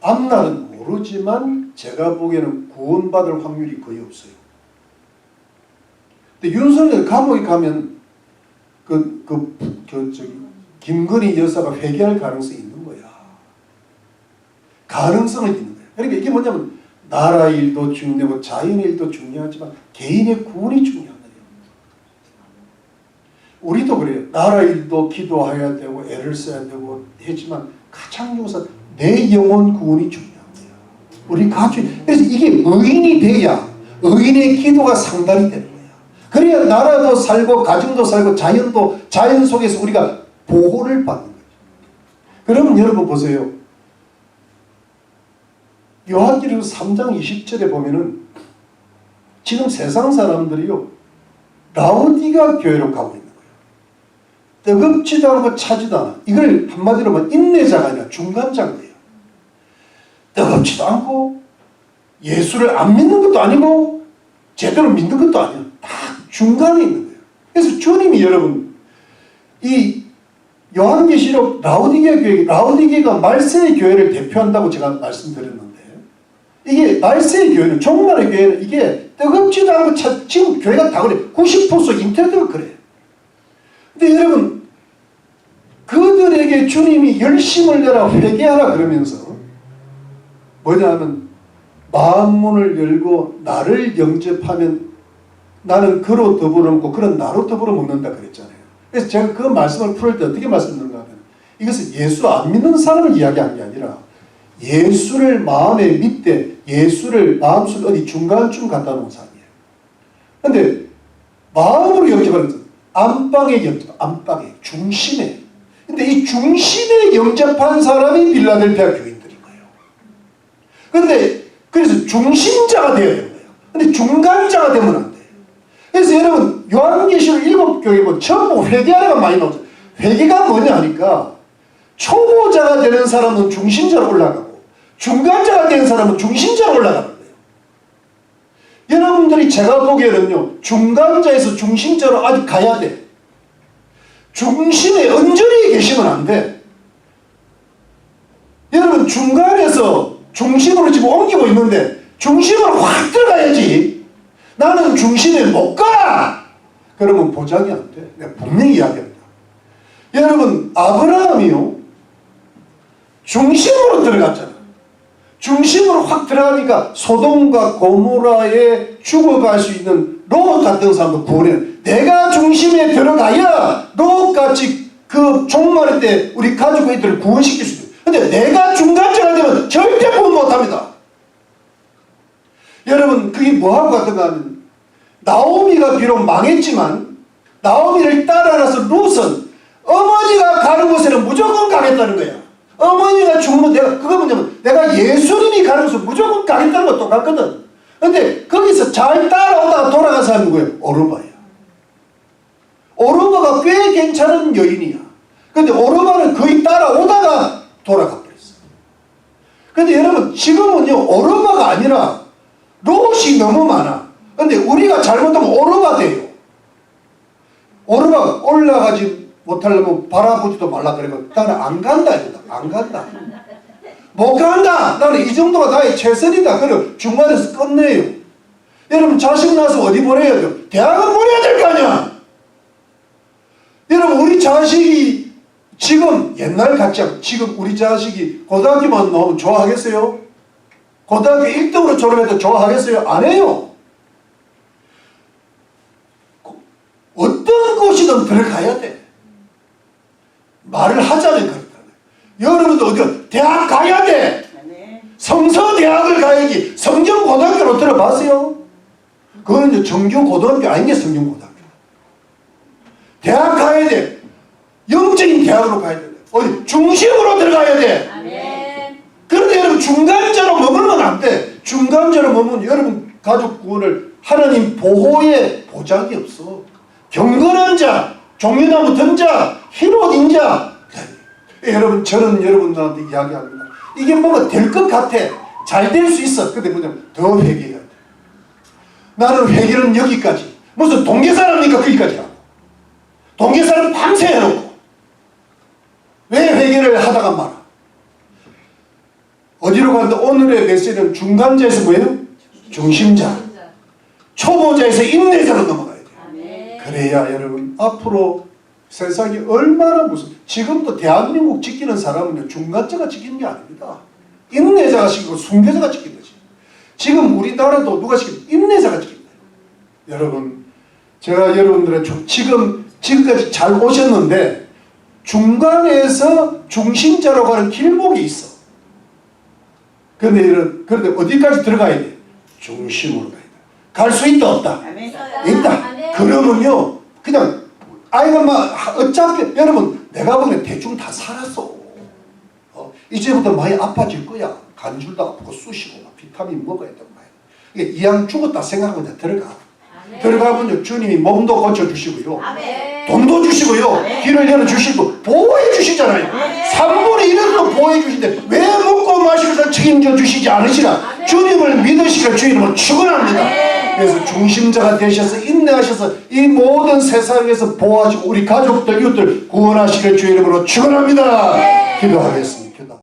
앞날은 모르지만 제가 보기에는 구원받을 확률이 거의 없어요. 근데 윤석열 감옥에 가면 김건희 여사가 회개할 가능성이 있는 거야. 가능성을 있는 거야. 그러니까 이게 뭐냐면 나라 일도 중요하고 자연의 일도 중요하지만 개인의 구원이 중요한 거예요. 우리도 그래요. 나라 일도 기도해야 되고 애를 써야 되고 했지만 가장 중요한 내 영혼 구원이 중요한 거야. 우리 가족. 그래서 이게 의인이 돼야 의인의 기도가 상달이 되는 거야. 그래야 나라도 살고 가정도 살고 자연 속에서 우리가 보호를 받는 거죠. 그러면 여러분 보세요. 요한계시록 3장 20절에 보면은 지금 세상 사람들이요 라오디가 교회로 가고 있는 거예요. 뜨겁지도 않고 차지도 않아. 이걸 한마디로 하면 인내자가 아니라 중간자예요. 뜨겁지도 않고 예수를 안 믿는 것도 아니고 제대로 믿는 것도 아니에요. 딱 중간에 있는 거예요. 그래서 주님이 여러분 이 요한계시록 라오디게 교회, 라오디게가 말세의 교회를 대표한다고 제가 말씀드렸는데 이게 말세의 교회는 종말의 교회는 이게 뜨겁지도 않고 지금 교회가 다 그래. 90% 인터넷가 그래요. 근데 여러분 그들에게 주님이 열심을 내라 회개하라 그러면서 뭐냐면 마음문을 열고 나를 영접하면 나는 그로 더불어 먹고 그런 나로 더불어 먹는다 그랬잖아요. 그래서 제가 그 말씀을 풀을 때 어떻게 말씀드렸는가 하면 이것은 예수 안 믿는 사람을 이야기한 게 아니라 예수를 마음에 믿되 예수를 마음속 어디 중간쯤 갖다 놓은 사람이에요. 근데 마음으로 영접하는 안방에 영접, 안방에 중심에. 근데 이 중심에 영접한 사람이 빌라델피아 교인들인 거예요. 근데 그래서 중심자가 되어야 되는 거예요. 근데 중간자가 되면 안 돼요. 그래서 여러분 요한계시록 7교회 보면 전부 회개하라가 많이 나오죠. 회개가 뭐냐 하니까 초보자가 되는 사람은 중심자로 올라가고 중간자가 되는 사람은 중심자로 올라가는 거예요. 여러분들이 제가 보기에는요 중간자에서 중심자로 아직 가야 돼. 중심에 언저리에 계시면 안 돼. 여러분 중간에서 중심으로 지금 옮기고 있는데 중심으로 확 들어가야지. 나는 중심에 못 가! 그러면 보장이 안 돼. 내가 분명히 이야기합니다. 여러분 아브라함이요 중심으로 들어갔잖아. 중심으로 확 들어가니까 소돔과 고모라에 죽어갈 수 있는 롯 같은 사람도 구원해. 내가 중심에 들어가야 롯같이 그 종말의 때 우리 가족들을 구원시킬 수 있어요. 근데 내가 중간자가 되면 절대 구원 못합니다. 여러분 그게 뭐하고 같은가 하면 나오미가 비록 망했지만 나오미를 따라가서 롯은 어머니가 가는 곳에는 무조건 가겠다는 거야. 어머니가 죽으면 그거 뭐냐면 내가 예수님이 가는 곳에 무조건 가겠다는 거 똑같거든. 근데 거기서 잘 따라오다가 돌아간 사람이 누구예요? 오르바야. 오르바가 꽤 괜찮은 여인이야. 근데 오르바는 거의 따라오다가 돌아가 버렸어. 근데 여러분 지금은요 오르바가 아니라 롯이 너무 많아. 근데 우리가 잘못하면 오르바 돼요. 오르바가 올라가지 못하려면 바라보지도 말라 그러면 나는 안 간다 이거다. 안 간다. 못 간다. 나는 이 정도가 나의 최선이다. 그럼 중간에서 끝내요. 여러분 자식 낳아서 어디 보내야 돼요? 대학은 보내야 될 거 아니야. 여러분 우리 자식이 지금 옛날 같지 않고 지금 우리 자식이 고등학교만 나오면 좋아하겠어요? 고등학교 1등으로 졸업해도 좋아하겠어요? 안 해요. 어떤 곳이든 들어가야 돼. 말을 하자면 그렇다. 여러분도 어디 대학 가야 돼. 성서대학을 가야지. 성경고등학교로 들어봤어요? 그건 이제 정규고등학교 아닌 게 성경고등학교. 대학 가야 돼. 영적인 대학으로 가야 돼. 어디 중심으로 들어가야 돼. 아멘. 그런데 여러분 중간자로 머물면 안 돼. 중간자로 머물면 여러분 가족 구원을 하나님 보호의 보장이 없어. 경건한 자, 종려나무 든 자, 흰옷인 자. 여러분 저는 여러분들한테 이야기합니다. 이게 뭐가 될 것 같아. 잘 될 수 있어. 근데 뭐냐면 더 회개해야 돼. 나는 회개는 여기까지. 무슨 동계사랍니까? 거기까지 하고. 동계사는 밤새 해놓고. 왜 회개를 하다가 말아? 어디로 가는데 오늘의 메시지는 중간자에서 뭐예요? 중심자. 초보자에서 인내자로 넘어가야 돼요. 아멘. 그래야 여러분 앞으로 세상이 얼마나 무슨 지금도 대한민국 지키는 사람은 중간자가 지키는 게 아닙니다. 인내자가 지키고 순교자가 지키는 거지. 지금 우리나라도 누가 지키는 인내자가 지키는 거예요. 여러분 제가 여러분들의 지금까지 잘 오셨는데 중간에서 중심자로 가는 길목이 있어. 그런데 어디까지 들어가야 돼? 중심으로 가야 돼. 갈 수 있다 없다? 있다. 아멘. 그러면요 그냥 아이가 막 어차피 여러분 내가 보기엔 대충 다 살았어. 이제부터 많이 아파질 거야. 간줄도 아프고 쑤시고 막 비타민 먹어야 된다. 이게 이왕 죽었다 생각하고 이제 들어가. 아멘. 들어가면 주님이 몸도 고쳐주시고요. 아멘. 돈도 주시고요. 길을 열어주시고 보호해 주시잖아요. 3분의 1도 보호해 주시는데 왜 먹고 마시고서 책임져 주시지 않으시나. 주님을 믿으시고 주 이름으로 축원합니다. 그래서 중심자가 되셔서 인내하셔서 이 모든 세상에서 보호하시고 우리 가족들 이웃들 구원하시길 주 이름으로 축원합니다. 기도하겠습니다.